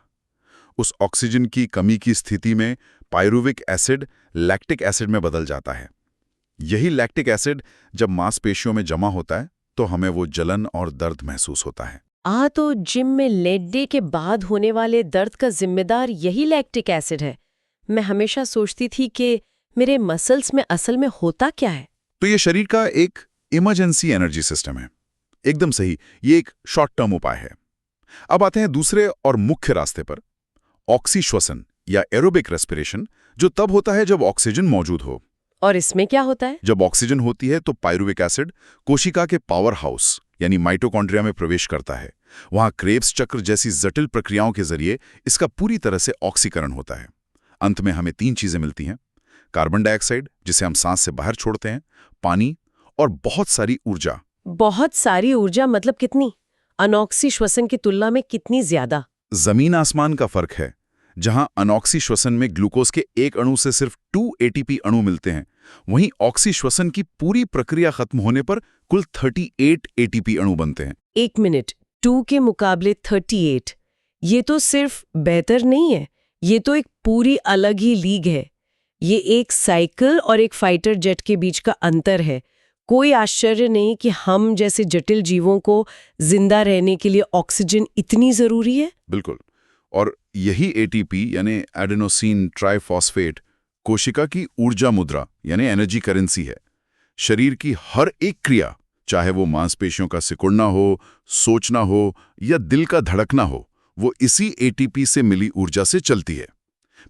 उस ऑक्सीजन की कमी की स्थिति में पायरुविक एसिड लैक्टिक एसिड में बदल जाता है। यही लैक्टिक एसिड जब मांसपेशियों में जमा होता है तो हमें वो जलन और दर्द महसूस होता है। तो जिम में लेग डे के बाद होने वाले दर्द का जिम्मेदार यही लैक्टिक एसिड है। मैं हमेशा सोचती थी कि मेरे मसल्स में असल में होता क्या है। तो ये शरीर का एक इमरजेंसी एनर्जी सिस्टम है। एकदम सही, ये एक शॉर्ट टर्म उपाय है। अब आते हैं दूसरे और मुख्य रास्ते पर, ऑक्सी श्वसन या एरोबिक रेस्पिरेशन, जो तब होता है जब ऑक्सीजन मौजूद हो। और इसमें क्या होता है? जब ऑक्सीजन होती है तो पायरुविक एसिड कोशिका के पावर हाउस यानी माइटोकॉन्ड्रिया में प्रवेश करता है। वहां क्रेब्स चक्र जैसी जटिल प्रक्रियाओं के जरिए इसका पूरी तरह से ऑक्सीकरण होता है। अंत में हमें 3 चीजें मिलती हैं: कार्बन डाइऑक्साइड, जिसे हम सांस से बाहर छोड़ते हैं, पानी और बहुत सारी ऊर्जा। बहुत सारी ऊर्जा मतलब कितनी? अनॉक्सी श्वसन की तुलना में कितनी ज्यादा? जमीन आसमान का फर्क है। जहां अनॉक्सी श्वसन में ग्लूकोज के एक अणु से सिर्फ 2 एटीपी अणु मिलते हैं, वहीं ऑक्सी श्वसन की पूरी प्रक्रिया खत्म होने पर कुल 38 एटीपी अणु बनते हैं। 1 मिनट, 2 के मुकाबले 38, ये तो सिर्फ बेहतर नहीं है, ये तो एक पूरी अलग ही लीग है। ये एक साइकिल और एक फाइटर जेट के बीच का अंतर है। कोई आश्चर्य नहीं कि हम जैसे जटिल जीवों को जिंदा रहने के लिए ऑक्सीजन इतनी जरूरी है। बिल्कुल, और यही एटीपी यानी एडेनोसिन ट्राइफॉस्फेट कोशिका की ऊर्जा मुद्रा यानी एनर्जी करेंसी है। शरीर की हर एक क्रिया, चाहे वो मांसपेशियों का सिकुड़ना हो, सोचना हो या दिल का धड़कना हो, वो इसी एटीपी से मिली ऊर्जा से चलती है।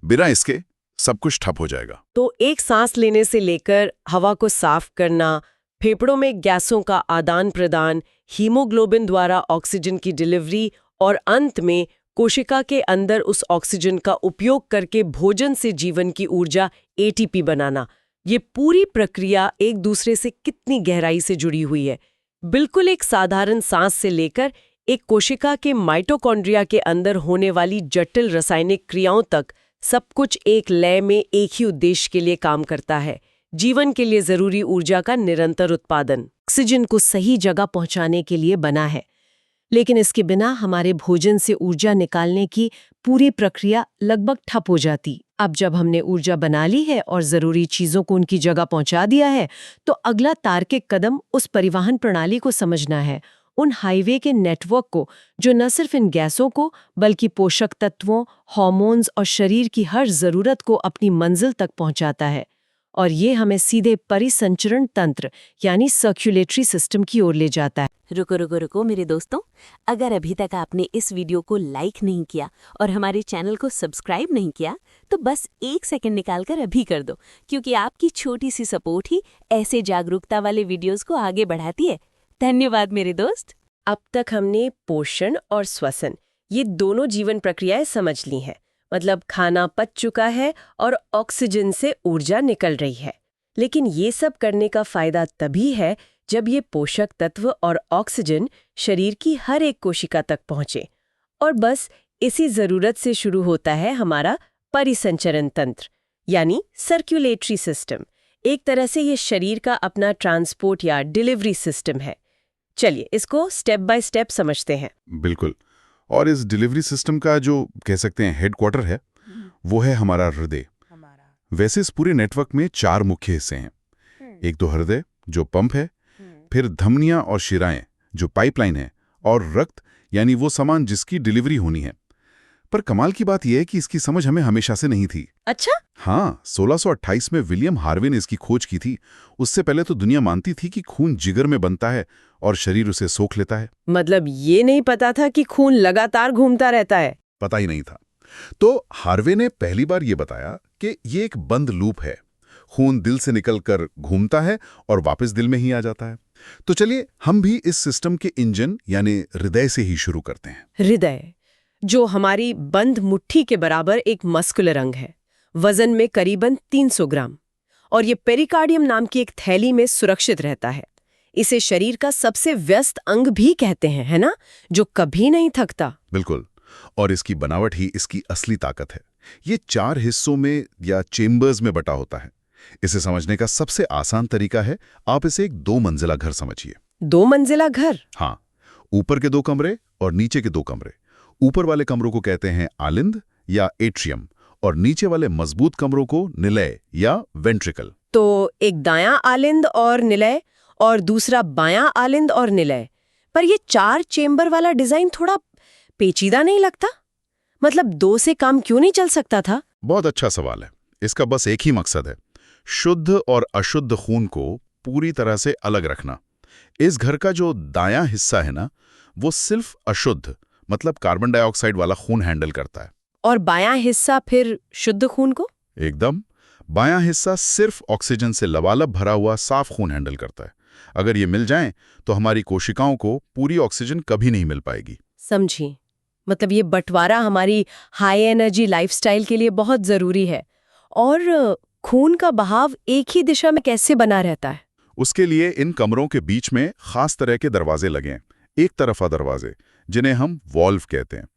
बिना इसके सब कुछ ठप हो जाएगा। तो एक सांस लेने से लेकर हवा को साफ करना, फेफड़ों में गैसों का आदान प्रदान, हीमोग्लोबिन द्वारा ऑक्सीजन की डिलीवरी और अंत में कोशिका के अंदर उस ऑक्सीजन का उपयोग करके भोजन से जीवन की ऊर्जा एटीपी बनाना, ये पूरी प्रक्रिया एक दूसरे से कितनी गहराई से जुड़ी हुई है। बिल्कुल एक साधारण सांस से लेकर एक कोशिका के माइटोकॉन्ड्रिया के अंदर होने वाली जटिल रासायनिक क्रियाओं तक सब कुछ एक लय में एक ही उद्देश्य के लिए काम करता है: जीवन के लिए जरूरी ऊर्जा का निरंतर उत्पादन। ऑक्सीजन को सही जगह पहुंचाने के लिए बना है, लेकिन इसके बिना हमारे भोजन से ऊर्जा निकालने की पूरी प्रक्रिया लगभग ठप हो जाती। अब जब हमने ऊर्जा बना ली है और जरूरी चीजों को उनकी जगह पहुंचा दिया है, तो अगला तार्किक कदम उस परिवहन प्रणाली को समझना है, उन हाईवे के नेटवर्क को जो न सिर्फ इन गैसों को बल्कि पोषक तत्वों, हार्मोन्स और शरीर की हर जरूरत को अपनी मंजिल तक पहुंचाता है। और ये हमें सीधे परिसंचरण तंत्र यानी सर्कुलेटरी सिस्टम की ओर ले जाता है। रुको मेरे दोस्तों, अगर अभी तक आपने इस वीडियो को लाइक नहीं किया और हमारे चैनल को सब्सक्राइब नहीं किया तो बस 1 सेकंड निकालकर अभी कर दो, क्योंकि आपकी छोटी सी सपोर्ट ही ऐसे जागरूकता वाले वीडियोस को आगे बढ़ाती है। धन्यवाद मेरे दोस्त। अब तक हमने पोषण और श्वसन ये दोनों जीवन प्रक्रियाएं समझ ली हैं। मतलब खाना पच चुका है और ऑक्सीजन से ऊर्जा निकल रही है। लेकिन ये सब करने का फायदा तभी है जब ये पोषक तत्व और ऑक्सीजन शरीर की हर एक कोशिका तक पहुंचे। और बस इसी जरूरत से शुरू होता है हमारा परिसंचरण तंत्र, यानी सर्कुलेटरी सिस्टम। एक तरह से ये शरीर का अपना ट्रांसपोर्ट या डिलीवरी सिस्टम है। चलिए इसको स्टेप बाय स्टेप समझते हैं। बिल्कुल। और इस डिलीवरी सिस्टम का जो कह सकते हैं हेडक्वार्टर है, वो है हमारा हृदय। वैसे इस पूरे नेटवर्क में 4 मुख्य हिस्से हैं। एक तो हृदय जो पंप है, फिर धमनियां और शिराएं जो पाइपलाइन है, और रक्त यानी वो सामान जिसकी डिलीवरी होनी है। पर कमाल की बात यह है कि इसकी समझ हमें हमेशा से नहीं थी। अच्छा? हाँ, 1628 में विलियम हार्वे ने इसकी खोज की थी। उससे पहले तो दुनिया मानती थी कि खून जिगर में बनता है और शरीर उसे सोख लेता है। मतलब ये नहीं पता था कि खून लगातार घूमता रहता है। पता ही नहीं था। तो हार्वे ने पहली बार ये बताया कि ये एक बंद लूप है। खून दिल से निकलकर घूमता है और वापस दिल में ही आ जाता है। तो चलिए हम भी इस सिस्टम के इंजन यानी हृदय से ही शुरू करते हैं। हृदय, जो हमारी बंद मुट्ठी के बराबर एक मस्कुलर अंग है, वजन में करीबन 300 ग्राम, और ये पेरिकार्डियम नाम की एक थैली में सुरक्षित रहता है। इसे शरीर का सबसे व्यस्त अंग भी कहते हैं, है ना, जो कभी नहीं थकता। बिल्कुल। और इसकी बनावट ही इसकी असली ताकत है। ये 4 हिस्सों में या चेम्बर्स में बटा होता है। इसे समझने का सबसे आसान तरीका है, आप इसे एक 2 मंजिला घर समझिए। 2 मंजिला घर? हाँ, ऊपर के 2 कमरे और नीचे के 2 कमरे। ऊपर वाले कमरों को कहते हैं आलिंद या एट्रियम, और नीचे वाले मजबूत कमरों को निलय या वेंट्रिकल। तो एक दायां आलिंद और निलय और दूसरा बायां आलिंद और निलय। पर ये 4 चेम्बर वाला डिजाइन थोड़ा पेचीदा नहीं लगता? मतलब 2 से काम क्यों नहीं चल सकता था? बहुत अच्छा सवाल है। इसका बस एक ही मकसद है, शुद्ध और अशुद्ध खून को पूरी तरह से अलग रखना। इस घर का जो दायां हिस्सा है ना, वो सिर्फ अशुद्ध मतलब कार्बन डाइऑक्साइड वाला खून हैंडल करता है। और बायां हिस्सा फिर शुद्ध खून को? एकदम। बायां हिस्सा सिर्फ ऑक्सीजन से लबालब भरा हुआ साफ खून हैंडल करता है। अगर ये मिल जाएं तो हमारी कोशिकाओं को पूरी ऑक्सीजन कभी नहीं मिल पाएगी। समझी। मतलब ये बंटवारा हमारी हाई एनर्जी लाइफस्टाइल के लिए बहुत जरूरी है। और खून का बहाव एक ही दिशा में कैसे बना रहता है? उसके लिए इन कमरों के बीच में खास तरह के दरवाजे लगे हैं, एक तरफा दरवाजे, जिन्हें हम वॉल्व कहते हैं।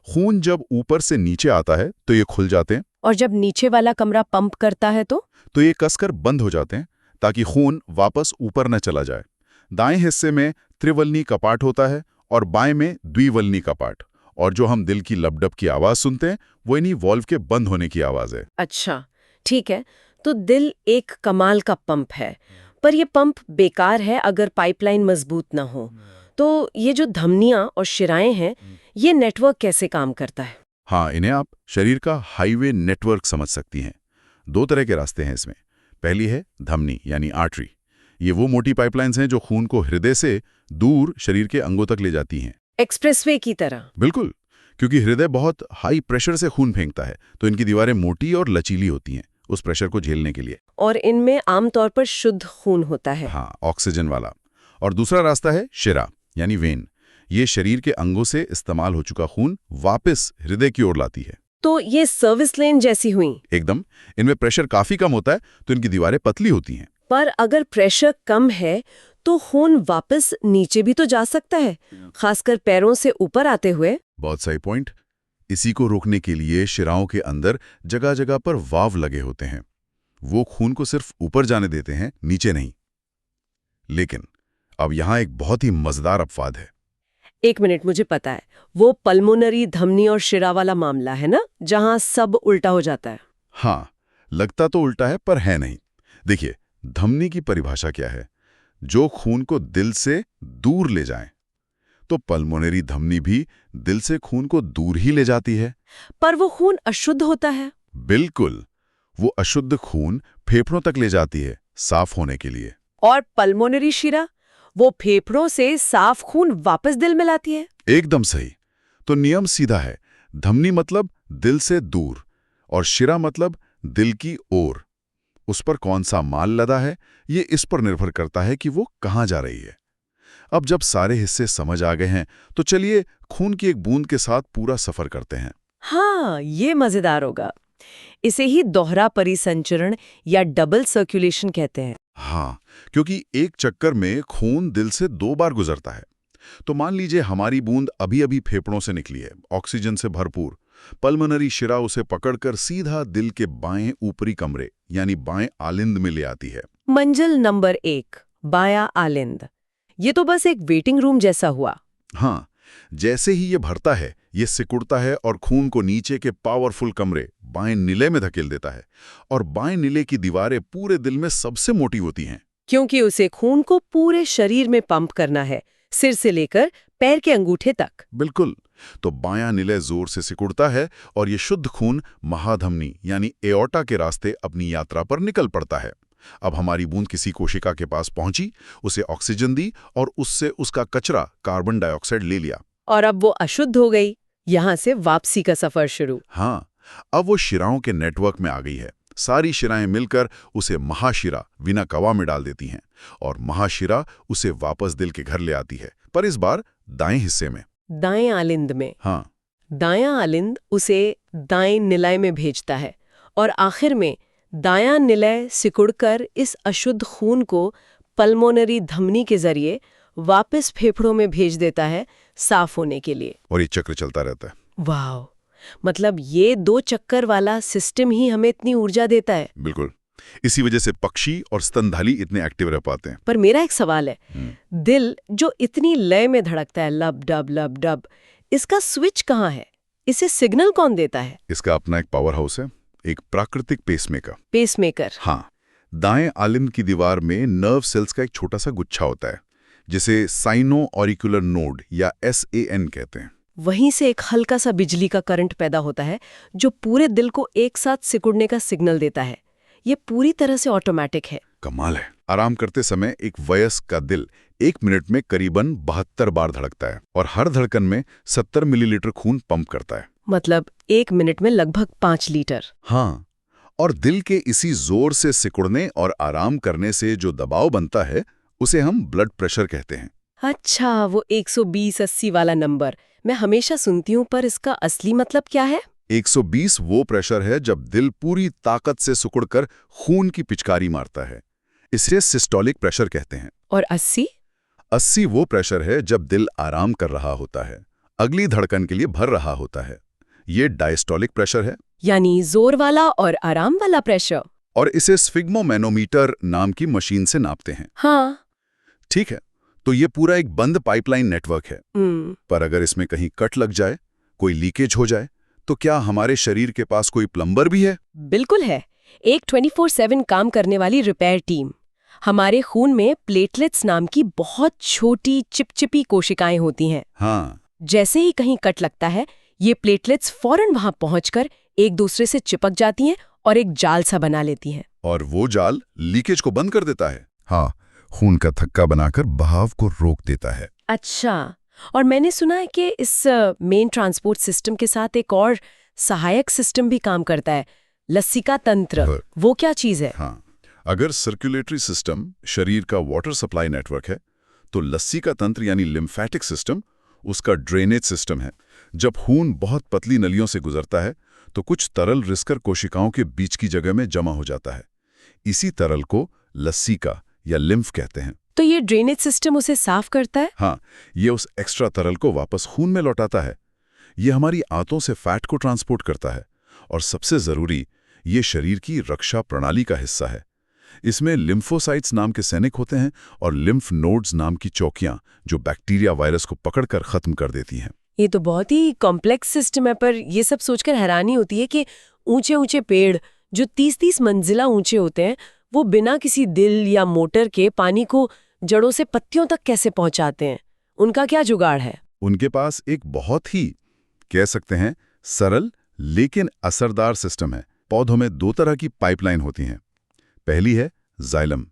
खून जब ऊपर से नीचे आता है तो ये खुल जाते हैं, और जब नीचे वाला कमरा पंप करता है तो ये कसकर बंद हो जाते हैं ताकि खून वापस ऊपर न चला जाए। दाएं हिस्से में त्रिवलनी कपाट होता है और बाएं में द्विवलनी कपाट। और जो हम दिल की लपडप की आवाज सुनते हैं वो इन्हीं वॉल्व के बंद होने की आवाज है। अच्छा, ठीक है। तो दिल एक कमाल का पंप है, पर ये पंप बेकार है अगर पाइपलाइन मजबूत ना हो। तो ये जो धमनियां और शिराएं हैं, ये नेटवर्क कैसे काम करता है? हाँ, इन्हें आप शरीर का हाईवे नेटवर्क समझ सकती हैं। 2 तरह के रास्ते हैं इसमें। पहली है धमनी यानी आर्टरी। ये वो मोटी पाइपलाइंस हैं जो खून को हृदय से दूर शरीर के अंगों तक ले जाती हैं। एक्सप्रेसवे की तरह? बिल्कुल, क्योंकि हृदय बहुत हाई प्रेशर से खून फेंकता है, तो इनकी दीवारें मोटी और लचीली होती हैं उस प्रेशर को झेलने के लिए। और इनमें आमतौर पर शुद्ध खून होता है। हाँ, ऑक्सीजन वाला। और दूसरा रास्ता है शिरा यानी वेन। ये शरीर के अंगों से इस्तेमाल हो चुका खून वापस हृदय की ओर लाती है। तो ये सर्विस लेन जैसी हुई? एकदम। इनमें प्रेशर काफी कम होता है तो इनकी दीवारें पतली होती हैं। पर अगर प्रेशर कम है तो खून वापस नीचे भी तो जा सकता है, खासकर पैरों से ऊपर आते हुए। बहुत सही पॉइंट। इसी को रोकने के लिए शिराओं के अंदर जगह जगह पर वाल्व लगे होते हैं। वो खून को सिर्फ ऊपर जाने देते हैं, नीचे नहीं। लेकिन अब यहां एक बहुत ही मजेदार अपवाद है। 1 मिनट, मुझे पता है। वो पल्मोनरी धमनी और शिरा वाला मामला है ना, जहां सब उल्टा हो जाता है। हाँ, लगता तो उल्टा है पर है नहीं। देखिए, धमनी की परिभाषा क्या है? जो खून को दिल से दूर ले जाए। तो पल्मोनरी धमनी भी दिल से खून को दूर ही ले जाती है। पर वो खून अशुद्ध होता है। बिल्कुल, वो अशुद्ध खून फेफड़ों तक ले जाती है साफ होने के लिए। और पल्मोनरी शिरा, वो फेफड़ों से साफ खून वापस दिल में लाती है। एकदम सही। तो नियम सीधा है, धमनी मतलब दिल से दूर और शिरा मतलब दिल की ओर। उस पर कौन सा माल लदा है, ये इस पर निर्भर करता है कि वो कहाँ जा रही है। अब जब सारे हिस्से समझ आ गए हैं तो चलिए खून की एक बूंद के साथ पूरा सफर करते हैं। हाँ, ये मजेदार होगा। इसे ही दोहरा परिसंचरण या डबल सर्कुलेशन कहते हैं। हाँ, क्योंकि एक चक्कर में खून दिल से 2 बार गुजरता है। तो मान लीजिए हमारी बूंद अभी-अभी फेफड़ों से निकली है, ऑक्सीजन से भरपूर। पल्मोनरी शिरा उसे पकड़कर सीधा दिल के बाएं ऊपरी कमरे यानी बाएं आलिंद में ले आती है। मंजिल नंबर 1, बायां आलिंद। ये तो बस एक वेटिंग रूम जैसा हुआ। हाँ, जैसे ही ये भरता है, ये सिकुड़ता है और खून को नीचे के पावरफुल कमरे बाएं नीले में धकेल देता है। और बाएं नीले की दीवारें पूरे दिल में सबसे मोटी होती हैं। क्योंकि उसे खून को पूरे शरीर में पंप करना है, सिर से लेकर पैर के अंगूठे तक। बिल्कुल। तो बायां नीले जोर से सिकुड़ता है और ये शुद्ध खून महाधमनी यानी एओर्टा के रास्ते अपनी यात्रा पर निकल पड़ता है। अब हमारी बूंद किसी कोशिका के पास पहुंची, उसे ऑक्सीजन दी और उससे उसका कचरा कार्बन डाइऑक्साइड ले लिया। और अब वो अशुद्ध हो गई। यहाँ से वापसी का सफर शुरू। हाँ, अब वो शिराओं के नेटवर्क में आ गई है। सारी शिराएं मिलकर उसे महाशिरा विना कवा में डाल देती हैं और महाशिरा उसे वापस दिल के घर ले आती है, पर इस बार दाएं हिस्से में, दाएं आलिंद में। हाँ, दायां आलिंद उसे दाएं निलय में भेजता है और आखिर में दायां निलय सिकुड़कर इस अशुद्ध खून को पल्मोनरी धमनी के जरिए वापस फेफड़ों में भेज देता है साफ होने के लिए। और ये चक्र चलता रहता है। वाह, मतलब ये 2 चक्कर वाला सिस्टम ही हमें इतनी ऊर्जा देता है। बिल्कुल, इसी वजह से पक्षी और स्तनधारी इतने एक्टिव रह पाते हैं। पर मेरा एक सवाल है, दिल जो इतनी लय में धड़कता है, लब डब, इसका स्विच कहाँ है? इसे सिग्नल कौन देता है? इसका अपना एक पावर हाउस है, एक प्राकृतिक पेसमेकर। पेसमेकर। हाँ, दाएं आलिंद की दीवार में नर्व सेल्स का एक छोटा सा गुच्छा होता है, जिसे साइनो ऑरिकुलर नोड या SAN कहते हैं। वहीं से एक हल्का सा बिजली का करंट पैदा होता है जो पूरे दिल को एक साथ सिकुड़ने का सिग्नल देता है। ये पूरी तरह से ऑटोमेटिक है। कमाल है। आराम करते समय एक वयस्क का दिल 1 मिनट में करीबन 72 बार धड़कता है और हर धड़कन में 70 मिलीलीटर खून पंप करता है। मतलब 1 मिनट में लगभग 5 लीटर। हाँ, और दिल के इसी जोर से सिकुड़ने और आराम करने से जो दबाव बनता है, उसे हम ब्लड प्रेशर कहते हैं। अच्छा, वो 120-80 वाला नंबर मैं हमेशा सुनती हूँ, पर इसका असली मतलब क्या है? 120 वो प्रेशर है जब दिल पूरी ताकत से सिकुड़कर खून की पिचकारी मारता है। इसे सिस्टोलिक प्रेशर कहते हैं। और 80? 80 वो प्रेशर है जब दिल आराम कर रहा होता है, अगली धड़कन के लिए भर रहा होता है। ये डायस्टोलिक प्रेशर है, यानी जोर वाला और आराम वाला प्रेशर। और इसे स्फिग्मोमैनोमीटर नाम की मशीन से नापते हैं। हाँ। ठीक है, तो ये पूरा एक बंद पाइपलाइन नेटवर्क है। पर अगर इसमें कहीं कट लग जाए, कोई लीकेज हो जाए, तो क्या हमारे शरीर के पास कोई प्लम्बर भी है? बिल्कुल है, एक 24/7 काम करने वाली रिपेयर टीम। हमारे खून में प्लेटलेट्स नाम की बहुत छोटी चिपचिपी कोशिकाएं होती हैं। हाँ, जैसे ही कहीं कट लगता है, ये प्लेटलेट्स फौरन वहां पहुंचकर एक दूसरे से चिपक जाती हैं और एक जाल सा बना लेती हैं। और वो जाल लीकेज को बंद कर देता है। हाँ, खून का थक्का बनाकर बहाव को रोक देता है। अच्छा, और मैंने सुना है कि इस मेन ट्रांसपोर्ट सिस्टम के साथ एक और सहायक सिस्टम भी काम करता है, लसिका तंत्र। वो क्या चीज़ है? हाँ, अगर सर्कुलेटरी सिस्टम शरीर का वाटर सप्लाई नेटवर्क है, तो लसिका तंत्र यानी लिम्फेटिक सिस्टम उसका ड्रेनेज सिस्टम है। जब खून बहुत पतली नलियों से गुजरता है, तो कुछ तरल रिस्कर कोशिकाओं के बीच की जगह में जमा हो जाता है। इसी तरल को लसिका या लिम्फ कहते हैं। तो ये ड्रेनेज सिस्टम उसे साफ करता है? हाँ, ये उस एक्स्ट्रा तरल को वापस खून में लौटाता है। ये हमारी आंतों से फैट को ट्रांसपोर्ट करता है और सबसे जरूरी, ये शरीर की रक्षा प्रणाली का हिस्सा है। इसमें लिम्फोसाइट्स नाम के सैनिक होते हैं और लिम्फ नोड्स नाम की चौकियां जो बैक्टीरिया वायरस को पकड़कर खत्म कर देती हैं। ये तो बहुत ही कॉम्प्लेक्स सिस्टम है, पर ये सब सोचकर हैरानी होती है कि ऊंचे ऊंचे पेड़ जो 30-30 मंजिला ऊंचे होते हैं, वो बिना किसी दिल या मोटर के पानी को जड़ों से पत्तियों तक कैसे पहुंचाते हैं? उनका क्या जुगाड़ है? उनके पास एक बहुत ही, कह सकते हैं, सरल लेकिन असरदार सिस्टम है। पौधों में 2 तरह की पाइपलाइन होती हैं। पहली है जाइलम।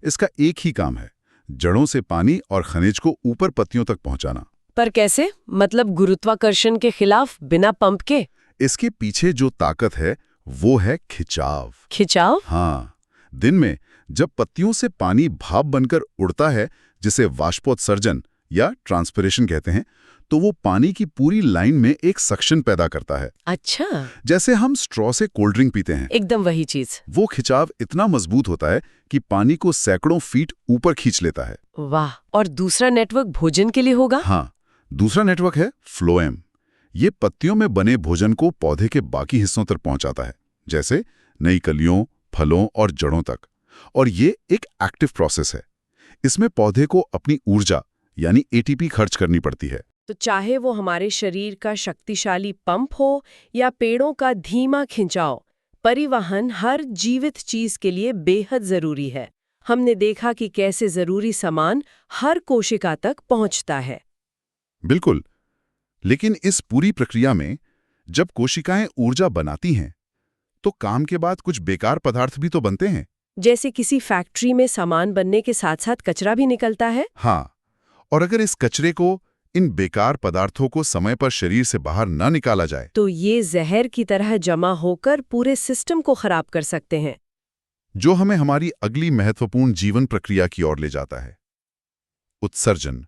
इसका एक ही काम है, जड़ों से पानी और खनिज को ऊपर पत्तियों तक पहुंचाना। पर कैसे? मतलब गुरुत्वाकर्षण के खिलाफ बिना पंप के? इसके पीछे जो ताकत है वो है खिंचाव। खिंचाव? हाँ, दिन में जब पत्तियों से पानी भाप बनकर उड़ता है, जिसे वाष्पोत्सर्जन या ट्रांसपिरेशन कहते हैं, तो वो पानी की पूरी लाइन में एक सक्शन पैदा करता है। अच्छा, जैसे हम स्ट्रॉ से कोल्ड ड्रिंक पीते हैं, एकदम वही चीज। वो खिंचाव इतना मजबूत होता है कि पानी को सैकड़ों फीट ऊपर खींच लेता है। वाह। और दूसरा नेटवर्क भोजन के लिए होगा? हाँ, दूसरा नेटवर्क है फ्लोएम। ये पत्तियों में बने भोजन को पौधे के बाकी हिस्सों तक पहुंचाता है, जैसे नई कलियों, फलों और जड़ों तक। और ये एक एक्टिव प्रोसेस है। इसमें पौधे को अपनी ऊर्जा यानी एटीपी खर्च करनी पड़ती है। तो चाहे वो हमारे शरीर का शक्तिशाली पंप हो या पेड़ों का धीमा खिंचाव, परिवहन हर जीवित चीज के लिए बेहद जरूरी है। हमने देखा कि कैसे जरूरी सामान हर कोशिका तक पहुंचता है। बिल्कुल। लेकिन इस पूरी प्रक्रिया में जब कोशिकाएं ऊर्जा बनाती हैं, तो काम के बाद कुछ बेकार पदार्थ भी तो बनते हैं। जैसे किसी फैक्ट्री में सामान बनने के साथ साथ कचरा भी निकलता है। हाँ, और अगर इस कचरे को, इन बेकार पदार्थों को समय पर शरीर से बाहर न निकाला जाए, तो ये जहर की तरह जमा होकर पूरे सिस्टम को खराब कर सकते हैं। जो हमें हमारी अगली महत्वपूर्ण जीवन प्रक्रिया की ओर ले जाता है, उत्सर्जन,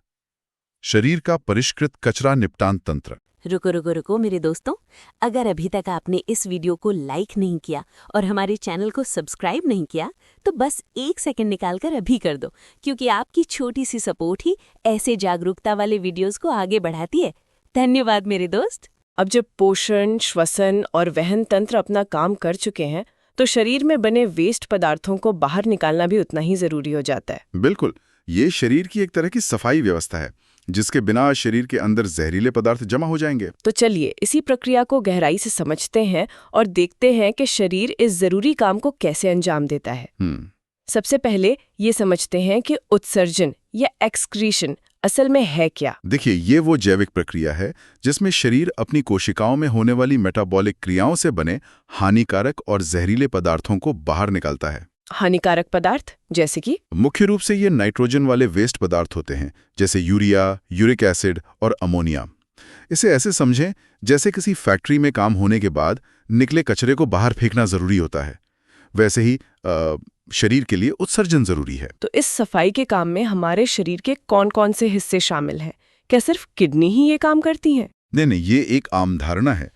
शरीर का परिष्कृत कचरा निपटान तंत्र। रुको रुको रुको मेरे दोस्तों, अगर अभी तक आपने इस वीडियो को लाइक नहीं किया और हमारे चैनल को सब्सक्राइब नहीं किया तो बस 1 सेकंड निकालकर अभी कर दो, क्योंकि आपकी छोटी सी सपोर्ट ही ऐसे जागरूकता वाले वीडियोस को आगे बढ़ाती है। धन्यवाद मेरे दोस्त। अब जब पोषण, श्वसन और वहन तंत्र अपना काम कर चुके हैं, तो शरीर में बने वेस्ट पदार्थों को बाहर निकालना भी उतना ही जरूरी हो जाता है। बिल्कुल, ये शरीर की एक तरह की सफाई व्यवस्था है, जिसके बिना शरीर के अंदर जहरीले पदार्थ जमा हो जाएंगे। तो चलिए इसी प्रक्रिया को गहराई से समझते हैं और देखते हैं कि शरीर इस जरूरी काम को कैसे अंजाम देता है। सबसे पहले ये समझते हैं कि उत्सर्जन या एक्सक्रीशन असल में है क्या। देखिए, ये वो जैविक प्रक्रिया है जिसमें शरीर अपनी कोशिकाओं में होने वाली मेटाबॉलिक क्रियाओं से बने हानिकारक और जहरीले पदार्थों को बाहर निकालता है। हानिकारक पदार्थ जैसे कि? मुख्य रूप से ये नाइट्रोजन वाले वेस्ट पदार्थ होते हैं, जैसे यूरिया, यूरिक एसिड और अमोनिया। इसे ऐसे समझें जैसे किसी फैक्ट्री में काम होने के बाद निकले कचरे को बाहर फेंकना जरूरी होता है, वैसे ही शरीर के लिए उत्सर्जन जरूरी है। तो इस सफाई के काम में हमारे शरीर के कौन-कौन से हिस्से शामिल हैं? क्या सिर्फ किडनी ही ये काम करती हैं? नहीं, ये एक आम धारणा है।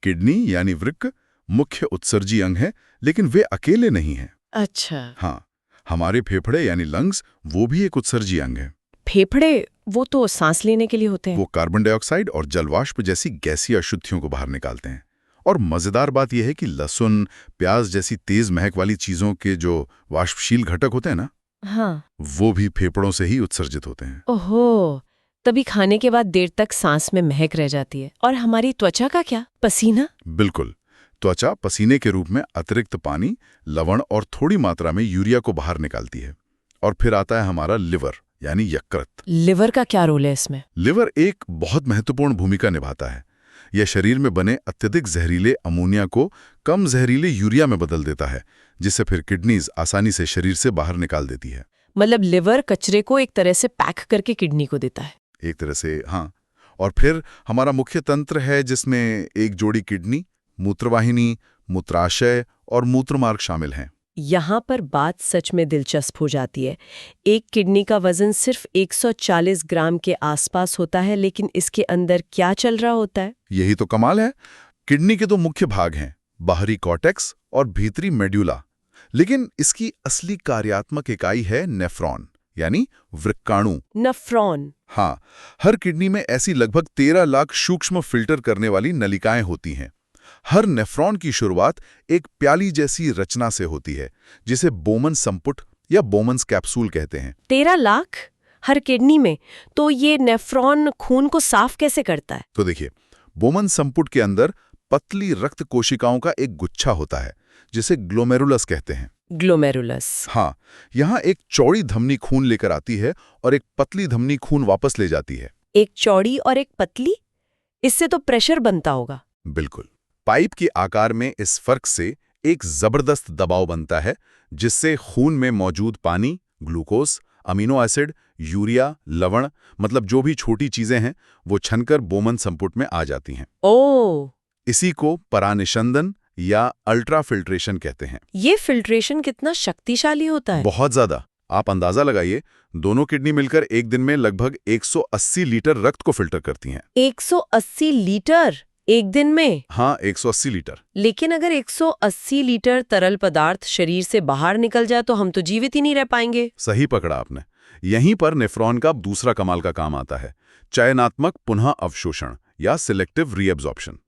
किडनी यानी वृक्क मुख्य उत्सर्जी अंग है, लेकिन वे अकेले नहीं हैं। अच्छा। हाँ, हमारे फेफड़े यानी लंग्स, वो भी एक उत्सर्जी अंग है। फेफड़े वो तो सांस लेने के लिए होते हैं। वो कार्बन डाइऑक्साइड और जलवाष्प जैसी गैसीय अशुद्धियों को बाहर निकालते हैं। और मजेदार बात यह है कि लहसुन, प्याज जैसी तेज महक वाली चीजों के जो वाष्पशील घटक होते हैं ना, हाँ, वो भी फेफड़ों से ही उत्सर्जित होते हैं। ओहो, तभी खाने के बाद देर तक सांस में महक रह जाती है। और हमारी त्वचा का क्या? पसीना? बिल्कुल, त्वचा पसीने के रूप में अतिरिक्त पानी, लवण और थोड़ी मात्रा में यूरिया को बाहर निकालती है। और फिर आता है हमारा लिवर यानी यकृत। लिवर का क्या रोल है इसमें? लिवर एक बहुत महत्वपूर्ण भूमिका निभाता है। यह शरीर में बने अत्यधिक जहरीले अमोनिया को कम जहरीले यूरिया में बदल देता है, जिससे फिर किडनीज आसानी से शरीर से बाहर निकाल देती है। मतलब लिवर कचरे को एक तरह से पैक करके किडनी को देता है। एक तरह से, हाँ। और फिर हमारा मुख्य तंत्र है जिसमें एक जोड़ी किडनी, मूत्रवाहिनी, मूत्राशय और मूत्रमार्ग शामिल हैं। यहाँ पर बात सच में दिलचस्प हो जाती है। एक किडनी का वजन सिर्फ 140 ग्राम के आसपास होता है, लेकिन इसके अंदर क्या चल रहा होता है? यही तो कमाल है। किडनी के दो मुख्य भाग हैं, बाहरी कॉर्टेक्स और भीतरी मेड्यूला। लेकिन इसकी असली कार्यात्मक इकाई है नेफ्रॉन यानी वृक्काणु। नेफ्रॉन? हाँ, हर किडनी में ऐसी लगभग 13 लाख सूक्ष्म फिल्टर करने वाली नलिकाएं होती हैं। हर नेफ्रॉन की शुरुआत एक प्याली जैसी रचना से होती है, जिसे बोमन संपुट या बोमन्स कैप्सूल कहते हैं। 13 लाख हर किडनी में? तो ये नेफ्रॉन खून को साफ कैसे करता है? तो देखिए, बोमन संपुट के अंदर पतली रक्त कोशिकाओं का एक गुच्छा होता है, जिसे ग्लोमेरुलस कहते हैं। ग्लोमेरुलस? हाँ, यहाँ एक चौड़ी धमनी खून लेकर आती है और एक पतली धमनी खून वापस ले जाती है। एक चौड़ी और एक पतली? इससे तो प्रेशर बनता होगा। बिल्कुल। पाइप के आकार में इस फर्क से एक जबरदस्त दबाव बनता है, जिससे खून में मौजूद पानी, ग्लूकोज, अमीनो एसिड, यूरिया, लवण, मतलब जो भी छोटी चीजें हैं, वो छनकर बोमन संपुट में आ जाती हैं। ओह! इसी को परानिशंदन या अल्ट्रा फिल्ट्रेशन कहते हैं। ये फिल्ट्रेशन कितना शक्तिशाली होता है? बहुत ज्यादा। आप अंदाजा लगाइए, दोनों किडनी मिलकर एक दिन में लगभग 180 लीटर रक्त को फिल्टर करती हैं। 180 लीटर एक दिन में? हाँ, 180 लीटर। लेकिन अगर 180 लीटर तरल पदार्थ शरीर से बाहर निकल जाए तो हम तो जीवित ही नहीं रह पाएंगे। सही पकड़ा आपने। यहीं पर नेफ्रॉन का दूसरा कमाल का काम आता है, चयनात्मक पुनः अवशोषण या सिलेक्टिव रीअब्जॉर्प्शन।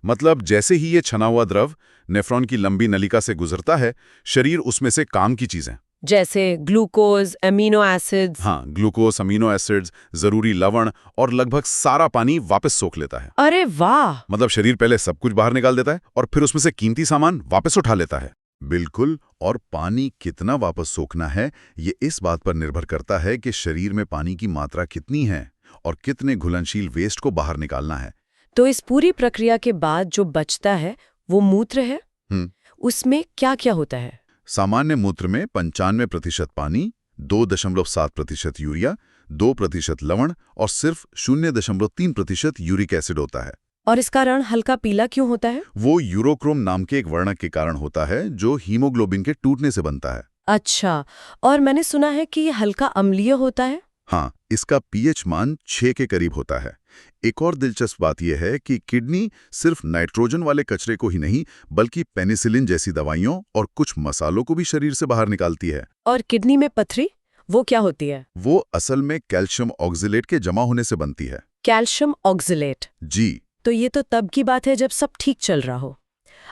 मतलब जैसे ही ये छना हुआ द्रव नेफ्रॉन की लंबी नलिका से गुजरता है, शरीर उसमें से काम की चीजें जैसे ग्लूकोज, अमीनो एसिड्स। हाँ, ग्लूकोज, अमीनो एसिड्स, जरूरी लवण और लगभग सारा पानी वापस सोख लेता है। अरे वाह! मतलब शरीर पहले सब कुछ बाहर निकाल देता है और फिर उसमें से कीमती सामान वापस उठा लेता है। बिल्कुल। और पानी कितना वापस सोखना है, ये इस बात पर निर्भर करता है कि शरीर में पानी की मात्रा कितनी है और कितने घुलनशील वेस्ट को बाहर निकालना है। तो इस पूरी प्रक्रिया के बाद जो बचता है वो मूत्र है। उसमें क्या क्या होता है? सामान्य मूत्र में 95% पानी, 2.7% यूरिया, 2% लवण और सिर्फ 0.3% यूरिक एसिड होता है। और इसका रंग हल्का पीला क्यों होता है? वो यूरोक्रोम नाम के एक वर्णक के कारण होता है, जो हीमोग्लोबिन के टूटने से बनता है। अच्छा, और मैंने सुना है कि ये हल्का अम्लीय होता है। हाँ, इसका pH मान 6 के करीब होता है। एक और दिलचस्प बात यह है कि किडनी सिर्फ नाइट्रोजन वाले कचरे को ही नहीं, बल्कि पेनिसिलिन जैसी दवाइयों और कुछ मसालों को भी शरीर से बाहर निकालती है। और किडनी में पथरी, वो क्या होती है? वो असल में कैल्शियम ऑक्जिलेट के जमा होने से बनती है। Calcium oxalate? जी। तो ये तो तब की बात है जब सब ठीक चल रहा हो।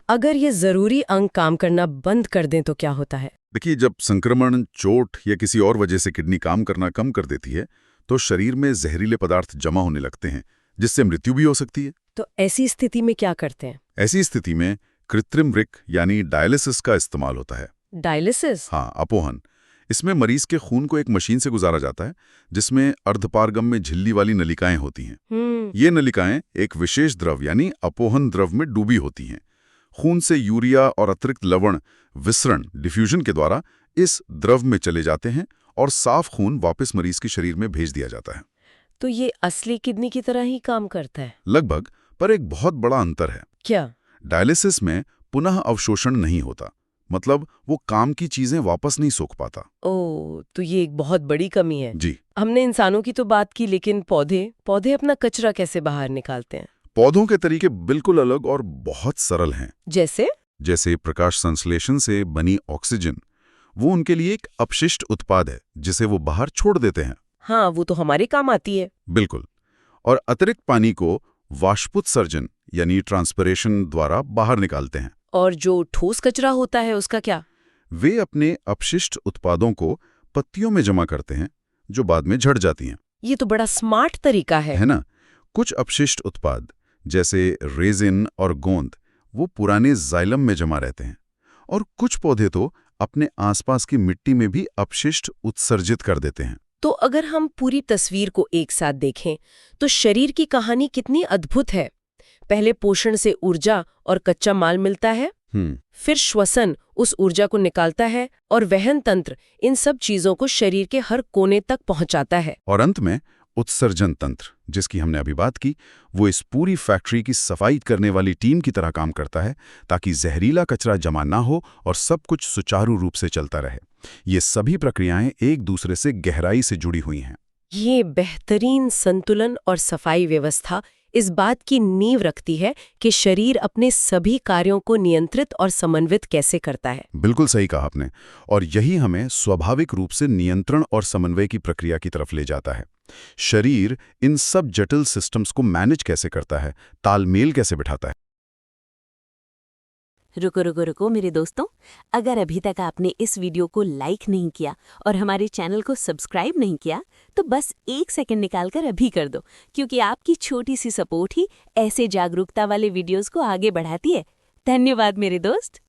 अगर ये जरूरी अंग काम करना बंद कर दें तो क्या होता है? देखिए, जब संक्रमण, चोट या किसी और वजह से किडनी काम करना कम कर देती है, तो शरीर में जहरीले पदार्थ जमा होने लगते हैं, जिससे मृत्यु भी हो सकती है। तो ऐसी स्थिति में क्या करते हैं? ऐसी स्थिति में कृत्रिम वृक्क यानी डायलिसिस का इस्तेमाल होता है। डायलिसिस? हाँ, अपोहन। इसमें मरीज के खून को एक मशीन से गुजारा जाता है, जिसमें अर्धपारगम में झिल्ली वाली नलिकाएं होती हैं। ये नलिकाएं एक विशेष द्रव यानी अपोहन द्रव में डूबी होती हैं। खून से यूरिया और अतिरिक्त लवण विसरण डिफ्यूजन के द्वारा इस द्रव में चले जाते हैं और साफ खून वापस मरीज के शरीर में भेज दिया जाता है। तो ये असली किडनी की तरह ही काम करता है? लगभग, पर एक बहुत बड़ा अंतर है। क्या? डायलिसिस में पुनः अवशोषण नहीं होता, मतलब वो काम की चीजें वापस नहीं सोख पाता। ओह, तो ये एक बहुत बड़ी कमी है। जी। हमने इंसानों की तो बात की, लेकिन पौधे अपना कचरा कैसे बाहर निकालते हैं? पौधों के तरीके बिल्कुल अलग और बहुत सरल हैं। जैसे प्रकाश संश्लेषण से बनी ऑक्सीजन, वो उनके लिए एक अपशिष्ट उत्पाद है जिसे वो बाहर छोड़ देते हैं। हाँ, वो तो हमारे काम आती है। बिल्कुल। और अतिरिक्त पानी को वाष्पोत्सर्जन यानी ट्रांसपिरेशन द्वारा बाहर निकालते हैं। और जो ठोस कचरा होता है उसका क्या? वे अपने अपशिष्ट उत्पादों को पत्तियों में जमा करते हैं, जो बाद में झड़ जाती हैं। ये तो बड़ा स्मार्ट तरीका है ना? कुछ अपशिष्ट उत्पाद जैसे रेजिन और गोंद वो पुराने जाइलम में जमा रहते हैं, और कुछ पौधे तो अपने आसपास की मिट्टी में भी अपशिष्ट उत्सर्जित कर देते हैं। तो अगर हम पूरी तस्वीर को एक साथ देखें तो शरीर की कहानी कितनी अद्भुत है। पहले पोषण से ऊर्जा और कच्चा माल मिलता है, फिर श्वसन उस ऊर्जा को निकालता है, और वहन तंत्र इन सब चीजों को शरीर के हर कोने तक पहुंचाता है। और अंत में उत्सर्जन तंत्र, जिसकी हमने अभी बात की, वो इस पूरी फैक्ट्री की सफाई करने वाली टीम की तरह काम करता है, ताकि जहरीला कचरा जमा ना हो और सब कुछ सुचारू रूप से चलता रहे। ये सभी प्रक्रियाएं एक दूसरे से गहराई से जुड़ी हुई हैं। ये बेहतरीन संतुलन और सफाई व्यवस्था इस बात की नींव रखती है कि शरीर अपने सभी कार्यों को नियंत्रित और समन्वित कैसे करता है। बिल्कुल सही कहा आपने। और यही हमें स्वाभाविक रूप से नियंत्रण और समन्वय की प्रक्रिया की तरफ ले जाता है। शरीर इन सब जटिल सिस्टम्स को मैनेज कैसे करता है, तालमेल कैसे बिठाता है। रुको मेरे दोस्तों, अगर अभी तक आपने इस वीडियो को लाइक नहीं किया और हमारे चैनल को सब्सक्राइब नहीं किया तो बस 1 सेकंड निकालकर अभी कर दो, क्योंकि आपकी छोटी सी सपोर्ट ही ऐसे जागरूकता वाले वीडियोस को आगे बढ़ाती है। धन्यवाद मेरे दोस्त।